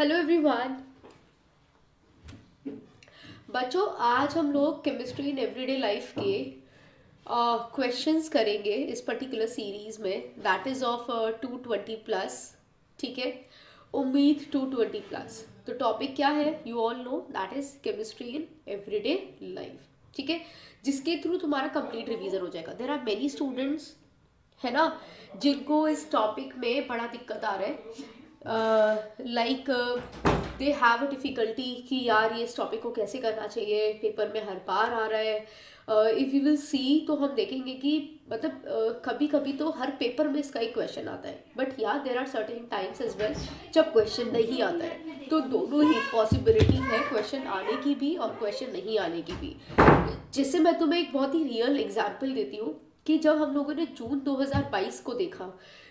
Hello everyone. बच्चों, आज हम लोग केमिस्ट्री इन एवरीडे लाइफ के क्वेश्चंस करेंगे इस पर्टिकुलर सीरीज में, दैट इज़ ऑफ 220 प्लस। ठीक है, उम्मीद 220 प्लस। तो टॉपिक क्या है, you all know, that is chemistry in everyday life. ठीक है, जिसके थ्रू तुम्हारा कंप्लीट रिवीजन हो जाएगा। देयर आर मेनी स्टूडेंट्स, है ना, जिनको इस टॉपिक में बड़ा दिक्कत आ रहा है। Like they have a difficulty कि यार ये इस टॉपिक को कैसे करना चाहिए, पेपर में हर बार आ रहा है। इफ़ यू विल सी, तो हम देखेंगे कि मतलब कभी कभी तो हर पेपर में इसका एक क्वेश्चन आता है, but yeah there are certain times as well जब क्वेश्चन नहीं आता है। तो दोनों ही पॉसिबिलिटी है, क्वेश्चन आने की भी और क्वेश्चन नहीं आने की भी। जिससे मैं तुम्हें एक बहुत ही रियल एग्जाम्पल देती हूँ कि जब हम लोगों ने जून 2022 को देखा,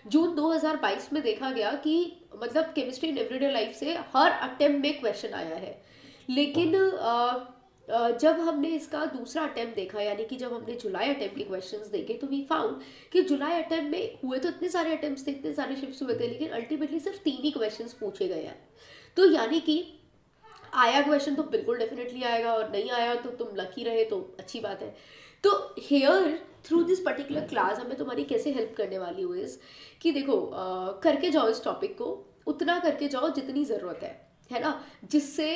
जून 2022 में देखा गया कि मतलब केमिस्ट्री इन एवरीडे लाइफ से हर अटेम्प्ट में क्वेश्चन आया है। लेकिन जब हमने इसका दूसरा अटेम्प्ट देखा, यानी कि जब हमने जुलाई अटेम्प्ट के क्वेश्चंस देखे, तो वी फाउंड कि जुलाई अटेम्प्ट में हुए तो इतने सारे अटेम्प्ट्स थे, इतने सारे शिफ्ट्स हुए थे, लेकिन अल्टीमेटली सिर्फ 3 ही क्वेश्चंस पूछे गए हैं। तो यानी कि आया क्वेश्चन तो बिल्कुल डेफिनेटली आएगा, और नहीं आया तो तुम लकी रहे तो अच्छी बात है। तो here through this particular class हमें तुम्हारी कैसे हेल्प करने वाली हूँ इस कि देखो, करके जाओ इस टॉपिक को, उतना करके जाओ जितनी ज़रूरत है ना, जिससे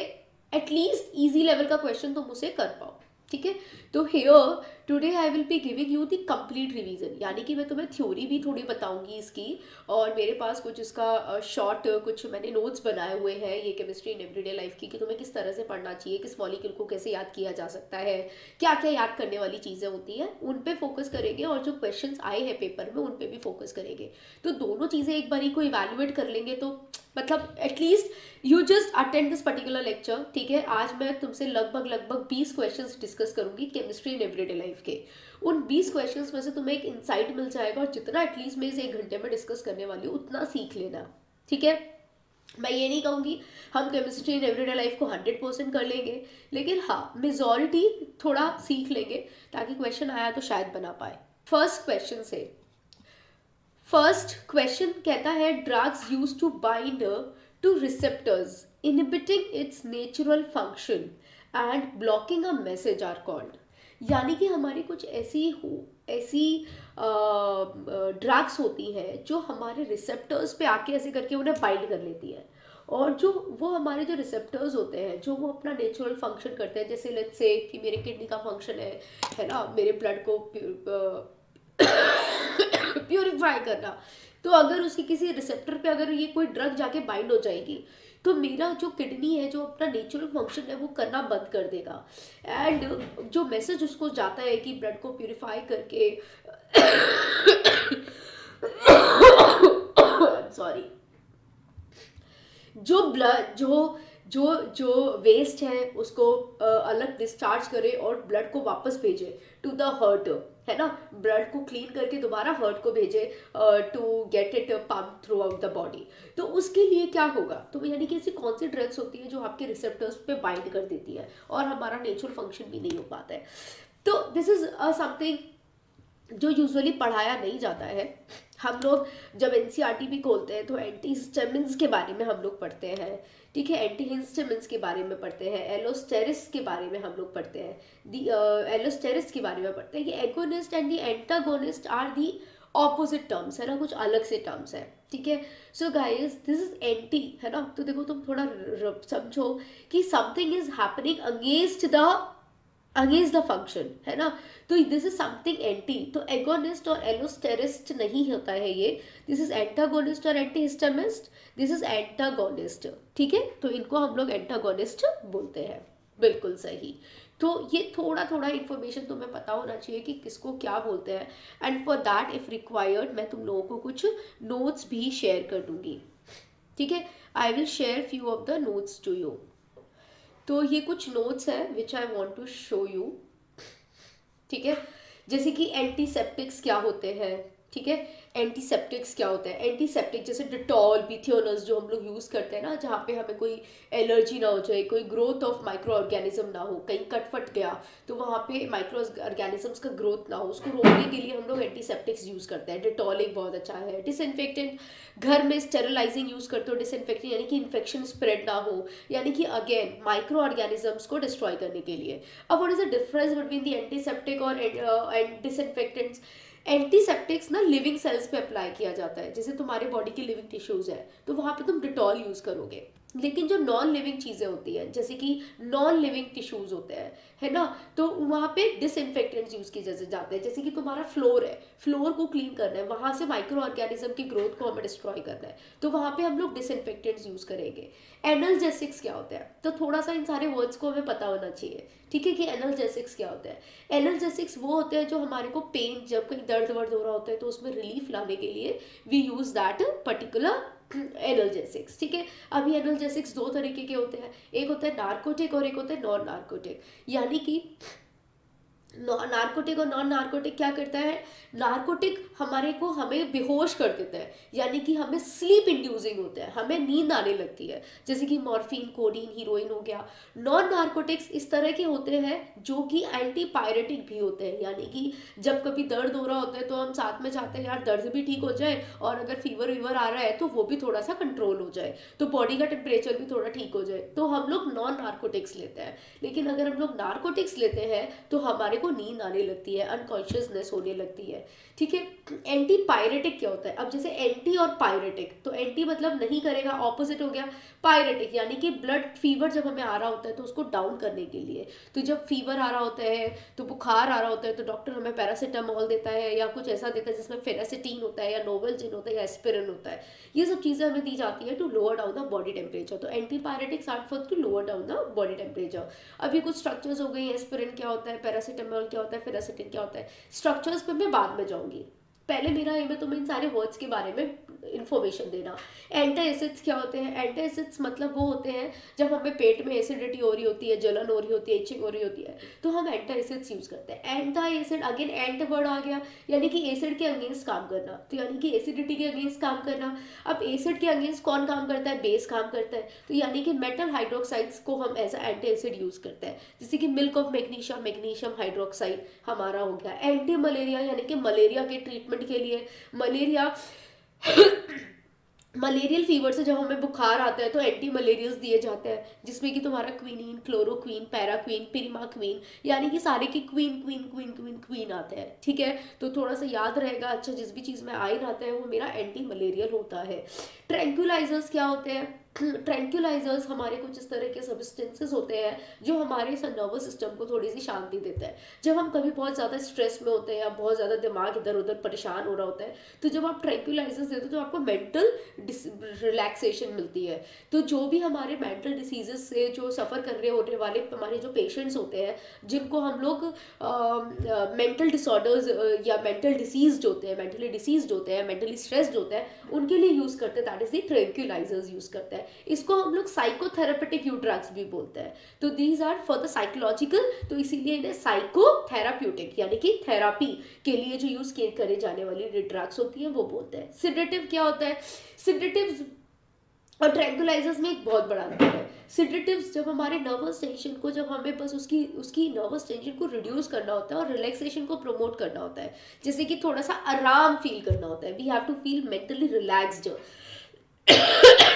एटलीस्ट इजी लेवल का क्वेश्चन तुम उसे कर पाओ। ठीक है, तो here today I will be giving you the complete revision, यानी कि मैं तुम्हें थ्योरी भी थोड़ी बताऊंगी इसकी, और मेरे पास कुछ इसका शॉर्ट कुछ मैंने नोट्स बनाए हुए हैं ये केमिस्ट्री इन एवरीडे लाइफ की, कि तुम्हें किस तरह से पढ़ना चाहिए, किस मॉलिक्यूल को कैसे याद किया जा सकता है, क्या क्या याद करने वाली चीज़ें होती हैं, उन पे फोकस करेंगे, और जो क्वेश्चंस आए हैं पेपर में उन पे भी फोकस करेंगे। तो दोनों चीज़ें एक बारी को इवेल्युएट कर लेंगे, तो मतलब at least you just attend this particular lecture. ठीक है, आज मैं तुमसे लगभग 20 क्वेश्चंस डिस्कस करूंगी केमिस्ट्री इन एवरीडे लाइफ के। उन 20 क्वेश्चंस में से तुम्हें एक इंसाइट मिल जाएगा, और जितना एटलीस्ट मैं इसे 1 घंटे में डिस्कस करने वाली हूँ उतना सीख लेना। ठीक है, मैं ये नहीं कहूँगी हम केमिस्ट्री इन एवरीडे लाइफ को 100% कर लेंगे, लेकिन हाँ मेजॉरिटी थोड़ा सीख लेंगे, ताकि क्वेश्चन आया तो शायद बना पाए। फर्स्ट क्वेश्चन से, फर्स्ट क्वेश्चन कहता है drugs used to bind to receptors inhibiting its natural function and blocking a message are called. यानी कि हमारी कुछ ऐसी ड्रग्स होती हैं जो हमारे रिसेप्टर्स पे आके ऐसे करके उन्हें बाइंड कर लेती है, और जो वो हमारे जो रिसेप्टर्स होते हैं जो वो अपना नेचुरल फंक्शन करते हैं, जैसे लेट्स से कि मेरे किडनी का फंक्शन है ना, मेरे ब्लड को प्योरीफाई करना। तो अगर उसकी किसी रिसेप्टर पे अगर ये कोई ड्रग जाके बाइंड हो जाएगी, तो मेरा जो किडनी है जो अपना नेचुरल फंक्शन है वो करना बंद कर देगा, एंड जो मैसेज उसको जाता है कि ब्लड को प्योरीफाई करके सॉरी, जो ब्लड जो जो जो वेस्ट है उसको अलग डिस्चार्ज करे और ब्लड को वापस भेजे टू द हर्ट, है ना, ब्लड को क्लीन करके दोबारा हर्ट को भेजे to get it pump throughout the body. तो उसके लिए क्या होगा, तो यानी कि ऐसी कौन सी ड्रग्स होती है जो आपके रिसेप्टर्स पे बाइंड कर देती है और हमारा नेचुरल फंक्शन भी नहीं हो पाता है। तो दिस इज समथिंग जो यूजुअली पढ़ाया नहीं जाता है। हम लोग जब एनसीईआरटी भी खोलते हैं तो एंटीहिस्टामिन्स के बारे में हम लोग पढ़ते हैं। ठीक है, एंटीहिस्टामिन्स के बारे में पढ़ते हैं, एलोस्टेरिस के बारे में हम लोग पढ़ते हैं, दी एलोस्टेरिस के बारे में पढ़ते हैं। ये agonist and the antagonist are the opposite terms, है ना, कुछ अलग से टर्म्स है। ठीक है, so guys this is anti, है ना, तो देखो तुम थोड़ा समझो कि something is happening against the function, है ना, तो दिस इज समथिंग एंटी। तो एगोनिस्ट और एलोस्टेरिस्ट नहीं होता है ये, दिस इज एंटागोनिस्ट और एंटीहिस्टामिस्ट, दिस इज एंटागोनिस्ट। ठीक है, तो इनको हम लोग एंटागोनिस्ट बोलते हैं, बिल्कुल सही। तो ये थोड़ा थोड़ा इन्फॉर्मेशन तुम्हें पता होना चाहिए कि किसको क्या बोलते हैं, and for that if required मैं तुम लोगों को कुछ नोट्स भी शेयर कर दूंगी। ठीक है, I will share few of the notes to you. तो ये कुछ नोट्स हैं which I want to show you. ठीक है, जैसे कि एंटीसेप्टिक्स क्या होते हैं, ठीक है। एंटीसेप्टिक्स क्या होता है? एंटीसेप्टिक जैसे डिटॉल, बिथियोनस जो हम लोग यूज़ करते हैं ना, जहाँ पे हमें कोई एलर्जी ना हो जाए, कोई ग्रोथ ऑफ माइक्रो ऑर्गेनिज्म ना हो, कहीं कट फट गया तो वहाँ पे माइक्रो ऑर्गेनिजम्स का ग्रोथ ना हो, उसको रोकने के लिए हम लोग एंटीसेप्टिक्स यूज़ करते हैं। डिटॉल एक बहुत अच्छा है। डिसइंफेक्टेंट, घर में स्टेरिलाइजिंग यूज़ करते हो डिसइंफेक्टेंट, यानी कि इन्फेक्शन स्प्रेड ना हो, यानी कि अगेन माइक्रो ऑर्गेनिजम्स को डिस्ट्रॉय करने के लिए। अब what is the difference between the antiseptic और डिसइंफेक्टेंट्स? एंटीसेप्टिक्स ना लिविंग सेल्स पे अप्लाई किया जाता है, जैसे तुम्हारे बॉडी के लिविंग टिश्यूज है तो वहां पे तुम डिटॉल यूज करोगे। लेकिन जो नॉन लिविंग चीजें होती हैं, जैसे कि नॉन लिविंग टिश्यूज होते हैं, है ना, तो वहां पे डिसइंफेक्टेंट्स यूज किए जाते हैं। जैसे कि तुम्हारा फ्लोर है, फ्लोर को क्लीन करना है, वहां से माइक्रो ऑर्गेनिज्म की ग्रोथ को हमें डिस्ट्रॉय करना है, तो वहां पे हम लोग डिसइंफेक्टेंट्स यूज करेंगे। एनाल्जेसिक्स क्या होता है? तो थोड़ा सा इन सारे वर्ड्स को हमें पता होना चाहिए, ठीक है, कि एनाल्जेसिक्स क्या होता है। एनाल्जेसिक्स वो होते हैं जो हमारे को पेन, जब कहीं दर्द वर्द हो रहा होता है तो उसमें रिलीफ लाने के लिए we use that particular analgesics, ठीक है। अभी एनाल्जेसिक्स दो तरीके के होते हैं, एक होता है नार्कोटिक और एक होता है नॉन नार्कोटिक। यानी कि नार्कोटिक और नॉन नार्कोटिक क्या करता है? नार्कोटिक हमारे को हमें बेहोश कर देता है, यानी कि हमें स्लीप इंड्यूसिंग होता है, हमें नींद आने लगती है, जैसे कि मॉर्फिन, कोडीन, हीरोइन हो गया। नॉन नार्कोटिक्स इस तरह के होते हैं जो कि एंटीपायरेटिक भी होते हैं, यानी कि जब कभी दर्द हो रहा होता है तो हम साथ में चाहते हैं यार दर्द भी ठीक हो जाए और अगर फीवर वीवर आ रहा है तो वो भी थोड़ा सा कंट्रोल हो जाए, तो बॉडी का टेम्परेचर भी थोड़ा ठीक हो जाए, तो हम लोग नॉन नार्कोटिक्स लेते हैं। लेकिन अगर हम लोग नार्कोटिक्स लेते हैं तो हमारे को नींद आने लगती है, अनकॉन्शियसनेस होने लगती है, ठीक है। एंटीपायरेटिक क्या होता है? अब जैसे एंटी और पायरेटिक, तो एंटी मतलब नहीं करेगा, ऑपोजिट हो गया। पायरेटिक यानी कि ब्लड फीवर जब हमें आ रहा होता है तो उसको डाउन करने के लिए, तो जब फीवर आ रहा होता है, तो बुखार आ रहा होता है, तो डॉक्टर हमें पैरासीटामोल देता है या कुछ ऐसा देता है जिसमें फेरासिटीन होता है या नोवेल्जिन होता है या एस्पिरिन होता है। ये सब चीज़ें हमें दी जाती है to lower down the body temperature. तो antipyretics are for to lower down the body temperature. अभी कुछ स्ट्रक्चर्स हो गई, एस्पिरिन क्या होता है, पैरासीटामोल क्या होता है, फेरासिटीन क्या होता है, स्ट्रक्चर्स पे मैं बाद में जाऊंगी। पहले मेरा एम है तुम्हें इन सारे वर्ड्स के बारे में इन्फॉर्मेशन देना। एंटासिड्स क्या होते हैं? एंटासिड्स मतलब वो होते हैं जब हमें पेट में एसिडिटी हो रही होती है, जलन हो रही होती है, इचिंग हो रही होती है, तो हम एंटासिड्स यूज करते हैं। एंटा एसिड, अगेन एंट वर्ड आ गया, यानी कि एसिड के अगेंस्ट काम करना, तो यानी कि एसिडिटी के अगेंस्ट काम करना। अब एसिड के अगेंस्ट कौन काम करता है? बेस काम करता है, तो यानी कि मेटल हाइड्रोक्साइड्स को हम एज एंटी एसिड यूज करते हैं, जैसे कि milk of magnesium, magnesium hydroxide हमारा हो गया। एंटी मलेरिया यानी कि मलेरिया के ट्रीटमेंट के लिए, मलेरिया मलेरियल फीवर से जब हमें बुखार आता है तो एंटी मलेरियल्स दिए जाते हैं, जिसमें कि तुम्हारा क्विनीन, क्लोरोक्वीन, पैराक्वीन, पिरिमाक्वीन, यानी कि सारे की queen queen queen queen queen आते हैं, ठीक है। तो थोड़ा सा याद रहेगा, अच्छा जिस भी चीज़ में आयन आता है वो मेरा एंटी मलेरियल होता है। ट्रैंक्विलाइजर्स क्या होते हैं? ट्रैंक्विलाइजर्स हमारे कुछ इस तरह के सब्सटेंसेस होते हैं जो हमारे नर्वस सिस्टम को थोड़ी सी शांति देते हैं। जब हम कभी बहुत ज़्यादा स्ट्रेस में होते हैं या बहुत ज़्यादा दिमाग इधर उधर परेशान हो रहा होता है, तो जब आप ट्रैंक्विलाइजर्स देते हो तो आपको मेंटल रिलैक्सेशन मिलती है। तो जो भी हमारे मेंटल डिसीजेस से जो सफ़र कर रहे होने वाले हमारे जो पेशेंट्स होते हैं, जिनको हम लोग मेंटल डिसऑर्डर्स या मेंटल डिसीज होते हैं, मेंटली डिसीज होते हैं, मेंटली स्ट्रेस्ड होते हैं, उनके लिए यूज़ करते हैं, that is the tranquillisers use करते हैं। इसको हम लोग साइकोथेरेपेटिक ड्रग्स भी बोलते हैं। तो these are for the psychological, तो इसीलिए इन्हें साइकोथेराप्यूटिक यानी कि थेरापी के लिए जो यूज करे जाने वाली ड्रग्स होती है वो बोलते हैं। सिडेटिव क्या होता है? सिडेटिव्स और ट्रैंक्विलाइजर्स में एक बहुत बड़ा अंतर है। सिडेटिव्स जब हमारे नर्वस टेंशन को, जब हमें बस उसकी नर्वस टेंशन को रिड्यूस करना होता है और रिलैक्सेशन को प्रमोट करना होता है, जैसे कि थोड़ा सा आराम फील करना होता है, we have to feel mentally relaxed,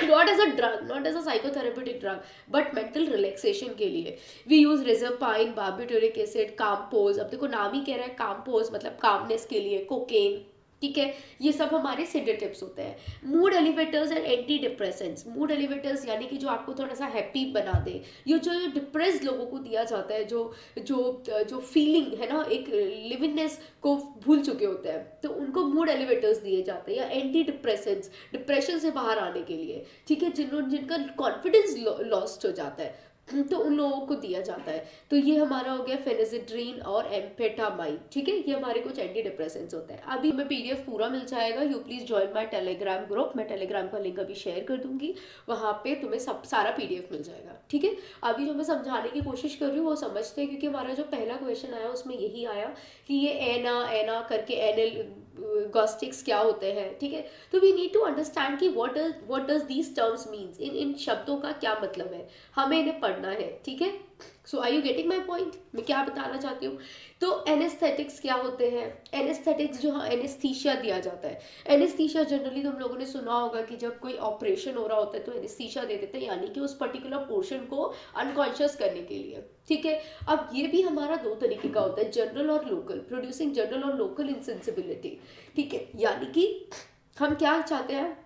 not as a drug, not as a psychotherapeutic drug, but mental relaxation के लिए we use रिजरपाइन, बार्बिटूरिक एसिड, काम्पोज। अब देखो नाम ही कह रहा है काम्पोज, मतलब कामनेस के लिए, कोकेन, ठीक है। ये सब हमारे सिडेटिव्स होते हैं। Mood elevators and anti depressants. Mood elevators यानी कि जो आपको थोड़ा सा हैप्पी बना दे, ये जो डिप्रेस्ड लोगों को दिया जाता है, जो जो जो फीलिंग है ना, एक लिविंगनेस को भूल चुके होते हैं, तो उनको मूड एलिवेटर्स दिए जाते हैं, या एंटी डिप्रेसेंट्स डिप्रेशन से बाहर आने के लिए, ठीक है, जिनका कॉन्फिडेंस लॉस्ट हो जाता है, तो उन लोगों को दिया जाता है। तो ये हमारा हो गया फेनेजिड्रीन और एम्फेटामाइन, ठीक है, ये हमारे कुछ एंटी डिप्रेसेंट्स होते हैं। अभी हमें पीडीएफ पूरा मिल जाएगा, you please join my Telegram group, मैं टेलीग्राम का लिंक अभी शेयर कर दूंगी, वहाँ पे तुम्हें सब सारा पीडीएफ मिल जाएगा, ठीक है। अभी जो मैं समझाने की कोशिश कर रही हूँ वो समझते हैं, क्योंकि हमारा जो पहला क्वेश्चन आया उसमें यही आया कि ये एना एना करके एनएल गॉस्टिक्स क्या होते हैं, ठीक है। तो वी नीड टू अंडरस्टैंड कि what does these terms means, इन शब्दों का क्या मतलब है, हमें इन्हें पढ़ना है, ठीक है। So are you getting my point, मैं क्या बताना चाहती हूँ। तो एनेस्थेटिक्स क्या होते हैं, एनेस्थेटिक्स जो एनेस्थीसिया दिया जाता है। एनेस्थीसिया जनरली तुम लोगों ने सुना होगा कि जब कोई ऑपरेशन हो रहा होता है तो एनेस्थीसिया दे देते हैं, यानी कि उस पर्टिकुलर पोर्शन को अनकॉन्शियस करने के लिए, ठीक है। अब ये भी हमारा दो तरीके का होता है, जनरल और लोकल, प्रोड्यूसिंग जनरल और लोकल इंसेंसिबिलिटी, ठीक है। यानी कि हम क्या चाहते हैं,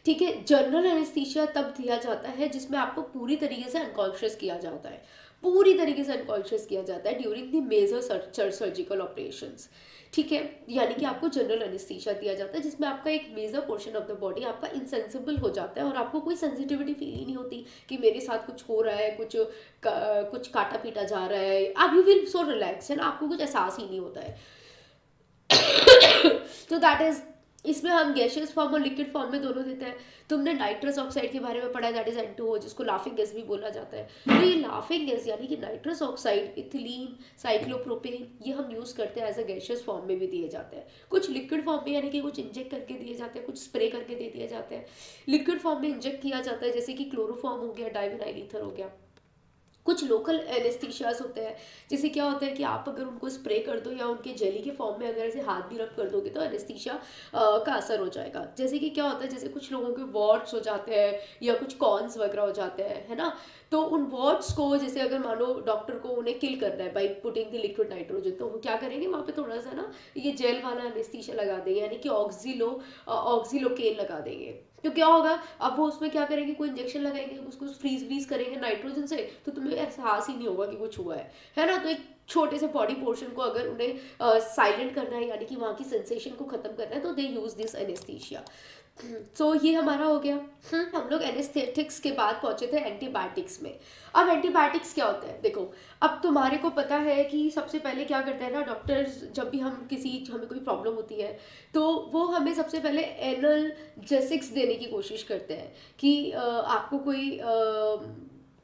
ठीक है, जनरल एनेस्थीसिया तब दिया जाता है जिसमें आपको पूरी तरीके से अनकॉन्शियस किया जाता है, पूरी तरीके से अनकॉन्शियस किया जाता है during the major surgical operations, ठीक है। यानी कि आपको जनरल एनेस्थीसिया दिया जाता है जिसमें आपका एक major portion of the body आपका इनसेंसिबल हो जाता है और आपको कोई सेंसिटिविटी फील ही नहीं होती कि मेरे साथ कुछ हो रहा है, कुछ काटा पीटा जा रहा है, आप यू फील सो रिलैक्स, है ना, आपको कुछ एहसास ही नहीं होता है। तो दैट इज, इसमें हम गैशियस फॉर्म और लिक्विड फॉर्म में दोनों देते हैं। तुमने नाइट्रस ऑक्साइड के बारे में पढ़ा है, दैट इज N2O, जिसको लाफिंग गैस भी बोला जाता है। तो ये लाफिंग गैस यानी कि नाइट्रस ऑक्साइड, इथिलीन, साइक्लोप्रोपेन, ये हम यूज करते हैं एज अ गैशियस फॉर्म में भी दिए जाते हैं, कुछ लिक्विड फॉर्म में यानी कि कुछ इंजेक्ट करके दिए जाते हैं, कुछ स्प्रे करके दे दिए जाते हैं। लिक्विड फॉर्म में इंजेक्ट किया जाता है, जैसे कि क्लोरोफॉर्म हो गया, डाइविनाइल ईथर हो गया। कुछ लोकल एनेस्थीसियास होते हैं, जैसे क्या होता है कि आप अगर उनको स्प्रे कर दो या उनके जेली के फॉर्म में अगर ऐसे हाथ भी रब कर दोगे तो एनेस्थीसिया का असर हो जाएगा। जैसे कि क्या होता है, जैसे कुछ लोगों के वॉर्ड्स हो जाते हैं या कुछ कॉन्स वगैरह हो जाते हैं, है ना, तो उन वॉर्ड्स को जैसे अगर मानो डॉक्टर को उन्हें किल करना है by putting the liquid nitrogen, तो वो क्या करेंगे, वहाँ पे थोड़ा सा ना ये जेल वाला एनेस्थीसिया लगा देंगे, यानी कि ऑक्सिलोकेन लगा देंगे। तो क्या होगा, अब वो उसमें क्या करेंगे, कोई इंजेक्शन लगाएंगे, उसको फ्रीज करेंगे नाइट्रोजन से, तो तुम्हें एहसास ही नहीं होगा कि कुछ हुआ है ना। तो एक छोटे से बॉडी पोर्शन को अगर उन्हें साइलेंट करना है, यानी कि वहाँ की सेंसेशन को खत्म करना है, तो दे यूज दिस एनेस्थीसिया। तो ये हमारा हो गया। हम लोग एनेस्थेटिक्स के बाद पहुंचे थे एंटीबायोटिक्स में। अब एंटीबायोटिक्स क्या होता है, देखो, अब तुम्हारे को पता है कि सबसे पहले क्या करते हैं ना डॉक्टर्स, जब भी हमें कोई प्रॉब्लम होती है तो वो हमें सबसे पहले एनाल्जेसिक्स देने की कोशिश करते हैं कि आपको कोई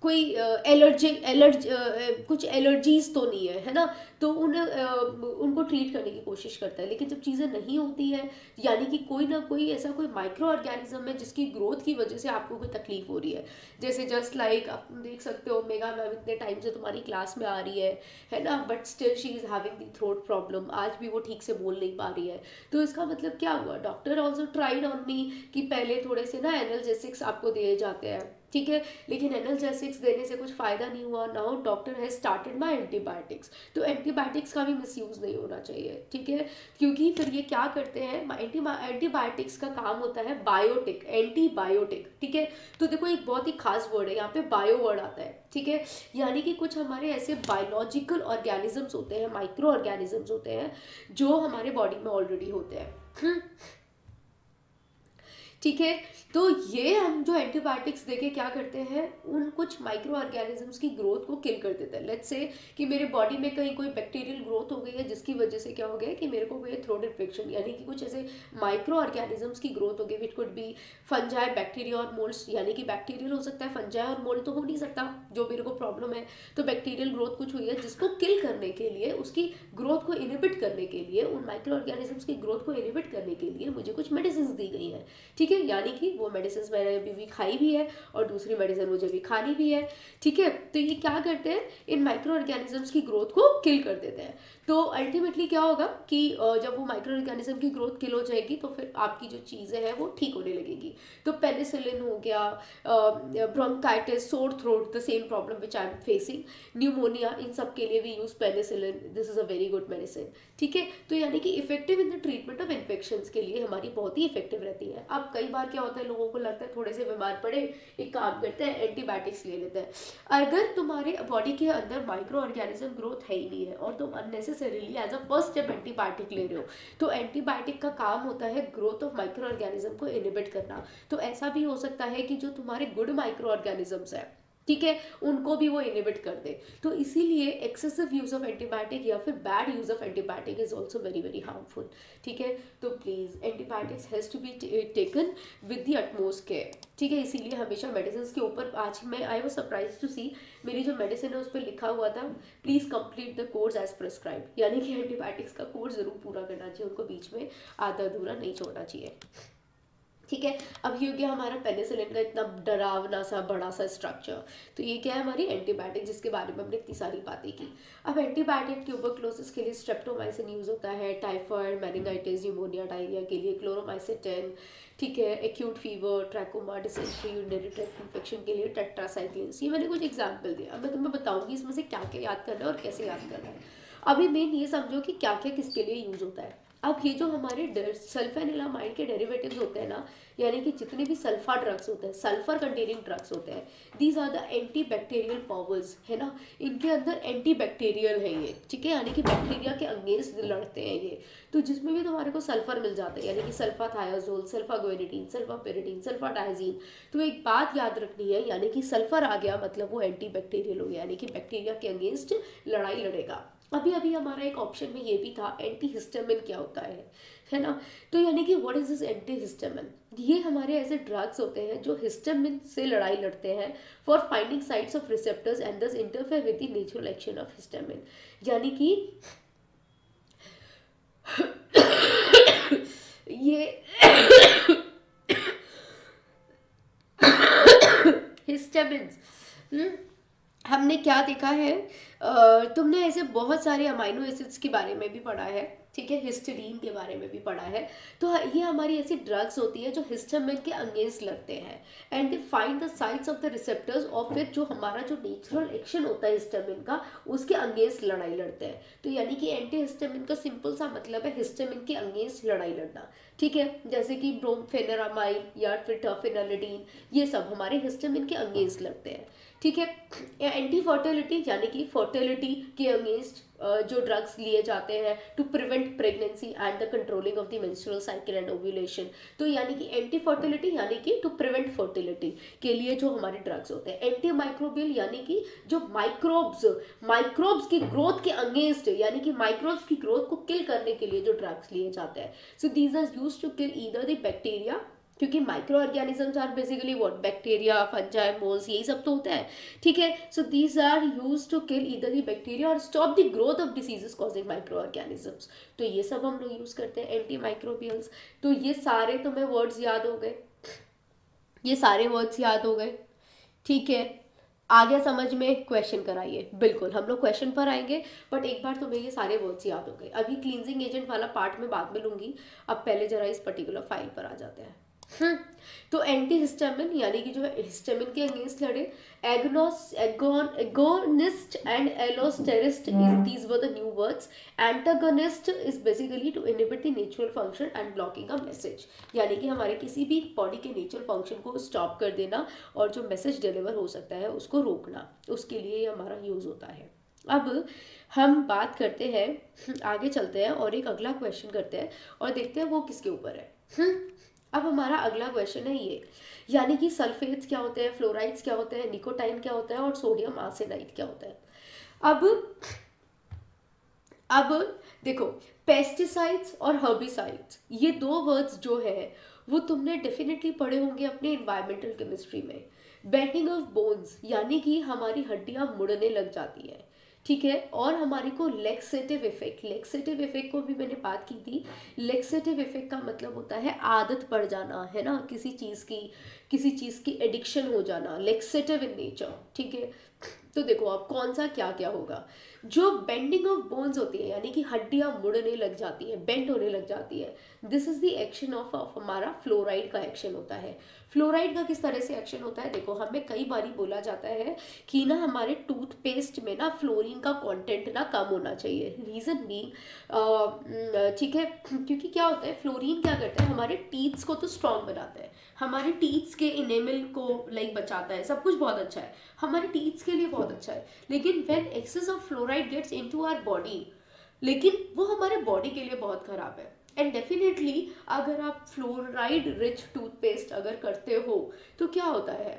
कुछ एलर्जीज तो नहीं है ना, तो उनको ट्रीट करने की कोशिश करता है। लेकिन जब चीज़ें नहीं होती है, यानी कि कोई ना कोई ऐसा कोई माइक्रो ऑर्गेनिज्म है जिसकी ग्रोथ की वजह से आपको कोई तकलीफ हो रही है, जैसे जस्ट लाइक आप देख सकते हो मेगा मैम इतने टाइम से तुम्हारी क्लास में आ रही है ना, but still she is having the throat problem, आज भी वो ठीक से बोल नहीं पा रही है। तो इसका मतलब क्या हुआ, doctor also tried on me कि पहले थोड़े से ना एनाल्जेसिक्स आपको दिए जाते हैं, ठीक है, लेकिन एनाल्जेसिक्स देने से कुछ फ़ायदा नहीं हुआ। Now doctor has started my antibiotics. तो एंटीबायोटिक्स का भी मिसयूज़ नहीं होना चाहिए, ठीक है, क्योंकि फिर ये क्या करते हैं, एंटीबायोटिक्स का काम होता है बायोटिक, एंटीबायोटिक, ठीक है। तो देखो एक बहुत ही खास वर्ड है यहाँ पे, बायो वर्ड आता है, ठीक है, यानी कि कुछ हमारे ऐसे बायोलॉजिकल ऑर्गेनिजम्स होते हैं, माइक्रो ऑर्गेनिजम्स होते हैं जो हमारे बॉडी में ऑलरेडी होते हैं, ठीक है। तो ये हम जो एंटीबायोटिक्स देके क्या करते हैं, उन कुछ माइक्रो ऑर्गेनिजम्स की ग्रोथ को किल कर देते हैं। लेट्स से कि मेरे बॉडी में कहीं कोई बैक्टीरियल ग्रोथ हो गई है जिसकी वजह से क्या हो गया कि मेरे को कोई थ्रोट इन्फेक्शन, यानी कि कुछ ऐसे माइक्रो ऑर्गेनिजम्स की ग्रोथ हो गई, it could be fungi, bacteria और मोल्ड्स, यानी कि बैक्टीरियल हो सकता है, फंजाई और मोल्ड तो हो नहीं सकता जो मेरे को प्रॉब्लम है। तो बैक्टीरियल ग्रोथ कुछ हुई है जिसको किल करने के लिए, उसकी ग्रोथ को इनिबिट करने के लिए, उन माइक्रो ऑर्गेनिजम्स की ग्रोथ को इनिबिट करने के लिए मुझे कुछ मेडिसिन दी गई हैं, ठीक है, यानी कि वो मेडिसिन मैंने अभी भी खाई भी है और दूसरी मेडिसिन मुझे भी खानी भी है, ठीक है। तो ये क्या करते हैं, इन माइक्रो ऑर्गेनिजम्स की ग्रोथ को किल कर देते हैं। तो अल्टीमेटली क्या होगा कि जब वो माइक्रो ऑर्गेनिज्म की ग्रोथ किल हो जाएगी तो फिर आपकी जो चीज़ें हैं वो ठीक होने लगेगी। तो पेनिसिलिन हो गया, bronchitis, sore throat, the same problem which I am facing, pneumonia, इन सब के लिए we use penicillin, this is a very good medicine, ठीक है। तो यानी कि effective in the treatment of infections के लिए हमारी बहुत ही इफेक्टिव रहती है। अब कई बार क्या होता है, लोगों को लगता है थोड़े से बीमार पड़े, एक काम करते हैं एंटीबायोटिक्स ले लेते हैं। अगर तुम्हारे बॉडी के अंदर माइक्रो ऑर्गेनिज्म ग्रोथ है ही नहीं है और तुम unnecessarily as a first step antibiotic ले रहे हो, तो एंटीबायोटिक का काम होता है ग्रोथ ऑफ माइक्रो ऑर्गेनिज्म को इनिबिट करना। तो ऐसा भी हो सकता है कि जो तुम्हारे गुड माइक्रो ऑर्गेनिजम्स है ठीक है, उनको भी वो इनिबिट कर दे। तो इसीलिए एक्सेसिव यूज ऑफ एंटीबायोटिक या फिर bad use of antibiotic is also very very harmful. ठीक है, तो please antibiotics has to be taken with the utmost care. ठीक है, इसीलिए हमेशा मेडिसिन के ऊपर, आज मैं I was surprise to see मेरी जो मेडिसिन है उस पर लिखा हुआ था please complete the course as prescribe, यानी कि एंटीबायोटिक्स का कोर्स जरूर पूरा करना चाहिए, उनको बीच में आधा अधूरा नहीं छोड़ना चाहिए। ठीक है, अब ये हो गया हमारा पेनिसिलिन का इतना डरावना सा बड़ा सा स्ट्रक्चर। तो ये क्या है, हमारी एंटीबायोटिक, जिसके बारे में हमने इतनी सारी बातें की। अब एंटीबायोटिक ट्यूबरक्लोसिस के लिए स्ट्रेप्टोमाइसिन यूज होता है, टाइफाइड, मेनिंगाइटिस, न्यूमोनिया, डायरिया के लिए क्लोरोमाइसिन। ठीक है, acute fever, trachoma, dysentery, urinary tract infection के लिए टेट्रासाइक्लिन्स। ये मैंने कुछ एग्जाम्पल दिया। अब मैं तुम्हें बताऊंगी इसमें से क्या क्या याद करना है और कैसे याद करना है। अभी मेन ये समझो कि क्या क्या किसके लिए यूज होता है। अब ये जो हमारे सल्फेनिलामाइड के डेरिवेटिव्स होते हैं ना, यानी कि जितने भी सल्फा ड्रग्स होते हैं, सल्फर कंटेनिंग ड्रग्स होते हैं, these are the antibacterial powers, है ना, इनके अंदर एंटी बैक्टीरियल है ये। ठीक है, यानी कि बैक्टीरिया के अगेंस्ट लड़ते हैं ये। तो जिसमें भी तुम्हारे को सल्फर मिल जाता है, यानी कि सल्फाथायाजोल, सल्फागोनिडीन, सल्फापेरिडीन, सल्फाडाइजीन, तो एक बात याद रखनी है, यानी कि सल्फर आ गया मतलब वो एंटी बैक्टीरियल हो गया, यानी कि बैक्टीरिया के अगेंस्ट लड़ाई लड़ेगा। अभी अभी हमारा एक ऑप्शन में ये भी था एंटी हिस्टामिन क्या होता है ना। तो यानी कि what is this anti histamine, ये हमारे ऐसे ड्रग्स होते हैं जो हिस्टामिन से लड़ाई लड़ते हैं for finding sites of receptors and thus interfere with the natural action of histamine. यानी कि ये हिस्टामिन, हमने क्या देखा है, तुमने ऐसे बहुत सारे अमाइनो एसिड्स के बारे में भी पढ़ा है। ठीक है, हिस्टडीन के बारे में भी पढ़ा है। तो ये हमारी ऐसी ड्रग्स होती है जो हिस्टामिन के अगेंस्ट लगते हैं and they find the sites of the receptors, और फिर जो हमारा जो नेचुरल एक्शन होता है हिस्टामिन का उसके अगेंस्ट लड़ाई लड़ते हैं। तो यानी कि एंटी हिस्टामिन का सिंपल सा मतलब है हिस्टामिन के अगेंस्ट लड़ाई लड़ना। ठीक है, जैसे कि ब्रोमफेनामाइड या फिर टर्फेनालिडीन, ये सब हमारे हिस्टामिन के अगेंस्ट लगते हैं। ठीक है, एंटी फर्टिलिटी, यानी कि फर्टिलिटी के अगेंस्ट जो ड्रग्स लिए जाते हैं to prevent pregnancy and the controlling of the menstrual cycle and ovulation. तो यानी कि एंटी फर्टिलिटी यानी कि टू प्रिवेंट फर्टिलिटी के लिए जो हमारे ड्रग्स होते हैं। एंटी माइक्रोबियल यानी कि जो माइक्रोब्स की ग्रोथ के अगेंस्ट, यानी कि माइक्रोब्स की ग्रोथ को किल करने के लिए जो ड्रग्स लिए जाते हैं। So these are used to kill either the bacteria, क्योंकि micro organisms are basically what, bacteria, fungi, moulds, यही सब तो होता है। ठीक है, so these are used to kill either the bacteria और stop the growth of diseases causing micro organisms. तो ये सब हम लोग यूज करते हैं एंटी माइक्रोबियल्स। तो ये सारे तुम्हें वर्ड्स याद हो गए, ये सारे वर्ड्स याद हो गए। ठीक है, आ गया समझ में, क्वेश्चन कराइए। बिल्कुल हम लोग क्वेश्चन पर आएंगे, बट एक बार तुम्हें ये सारे वर्ड्स याद हो गए। अभी क्लींजिंग एजेंट वाला पार्ट में बाद में लूंगी, अब पहले जरा इस पर्टिकुलर फाइल पर आ जाते हैं। तो एंटी हिस्टामिन यानी कि जो हिस्टामिन के अगेंस्ट लड़े, agonist and allosterist, these were the new words. Antagonist is basically to inhibit the natural function and blocking a message, यानी कि हमारे किसी भी बॉडी के नेचुरल फंक्शन को स्टॉप कर देना और जो मैसेज डिलीवर हो सकता है उसको रोकना, उसके लिए हमारा यूज होता है। अब हम बात करते हैं, आगे चलते हैं और एक अगला क्वेश्चन करते हैं और देखते हैं वो किसके ऊपर है। अब हमारा अगला क्वेश्चन है ये, यानी कि सल्फेट्स क्या होते हैं, फ्लोराइड्स क्या होते हैं, निकोटाइन क्या होता है और सोडियम आर्सेनाइड क्या होता है। अब देखो, पेस्टिसाइड्स और हर्बिसाइड्स, ये दो वर्ड्स जो है वो तुमने डेफिनेटली पढ़े होंगे अपने इन्वायरमेंटल केमिस्ट्री में। बेंडिंग ऑफ बोन्स यानी कि हमारी हड्डियां मुड़ने लग जाती है। ठीक है, और हमारे को लेक्सेटिव इफेक्ट को भी मैंने बात की थी। लेक्सेटिव इफेक्ट का मतलब होता है आदत पड़ जाना, है ना, किसी चीज़ की एडिक्शन हो जाना, लेक्सेटिव इन नेचर। ठीक है, तो देखो अब कौन सा क्या क्या होगा। जो बेंडिंग ऑफ बोन्स होती है यानी कि हड्डियां मुड़ने लग जाती है, बेंड होने लग जाती है, this is the action of हमारा फ्लोराइड का एक्शन होता है। फ्लोराइड का किस तरह से एक्शन होता है, देखो हमें कई बारी बोला जाता है कि ना हमारे टूथपेस्ट में ना फ्लोरीन का कंटेंट ना कम होना चाहिए। रीज़न भी ठीक है, क्योंकि क्या होता है, फ्लोरीन क्या करता है, हमारे टीथ्स को तो स्ट्रॉन्ग बनाता है, हमारे टीथ्स के इनेमल को लाइक बचाता है, सब कुछ बहुत अच्छा है, हमारे टीथ्स के लिए बहुत अच्छा है। लेकिन when excess of fluoride gets into our body, लेकिन वो हमारे बॉडी के लिए बहुत खराब है। एंड डेफिनेटली अगर आप फ्लोराइड रिच टूथपेस्ट अगर करते हो तो क्या होता है,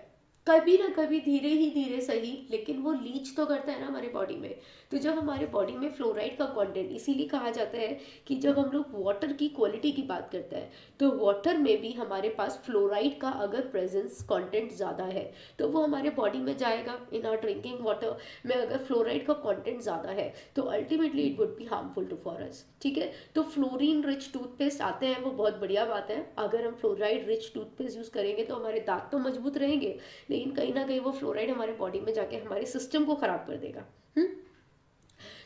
कभी ना कभी धीरे ही धीरे सही, लेकिन वो लीच तो करता है ना हमारे बॉडी में। तो जब हमारे बॉडी में फ्लोराइड का कंटेंट, इसीलिए कहा जाता है कि जब हम लोग वाटर की क्वालिटी की बात करते हैं तो वाटर में भी हमारे पास फ्लोराइड का अगर प्रेजेंस कंटेंट ज़्यादा है तो वो हमारे बॉडी में जाएगा। इन आवर ड्रिंकिंग वाटर में अगर फ्लोराइड का कंटेंट ज़्यादा है तो ultimately it would be harmful to for us, ठीक है। तो फ्लोरीन रिच टूथपेस्ट आते हैं, वो बहुत बढ़िया बात है। अगर हम फ्लोराइड रिच टूथपेस्ट यूज़ करेंगे तो हमारे दांत तो मजबूत रहेंगे, लेकिन कहीं ना कहीं वो फ्लोराइड हमारे बॉडी में जाके हमारे सिस्टम को खराब कर देगा।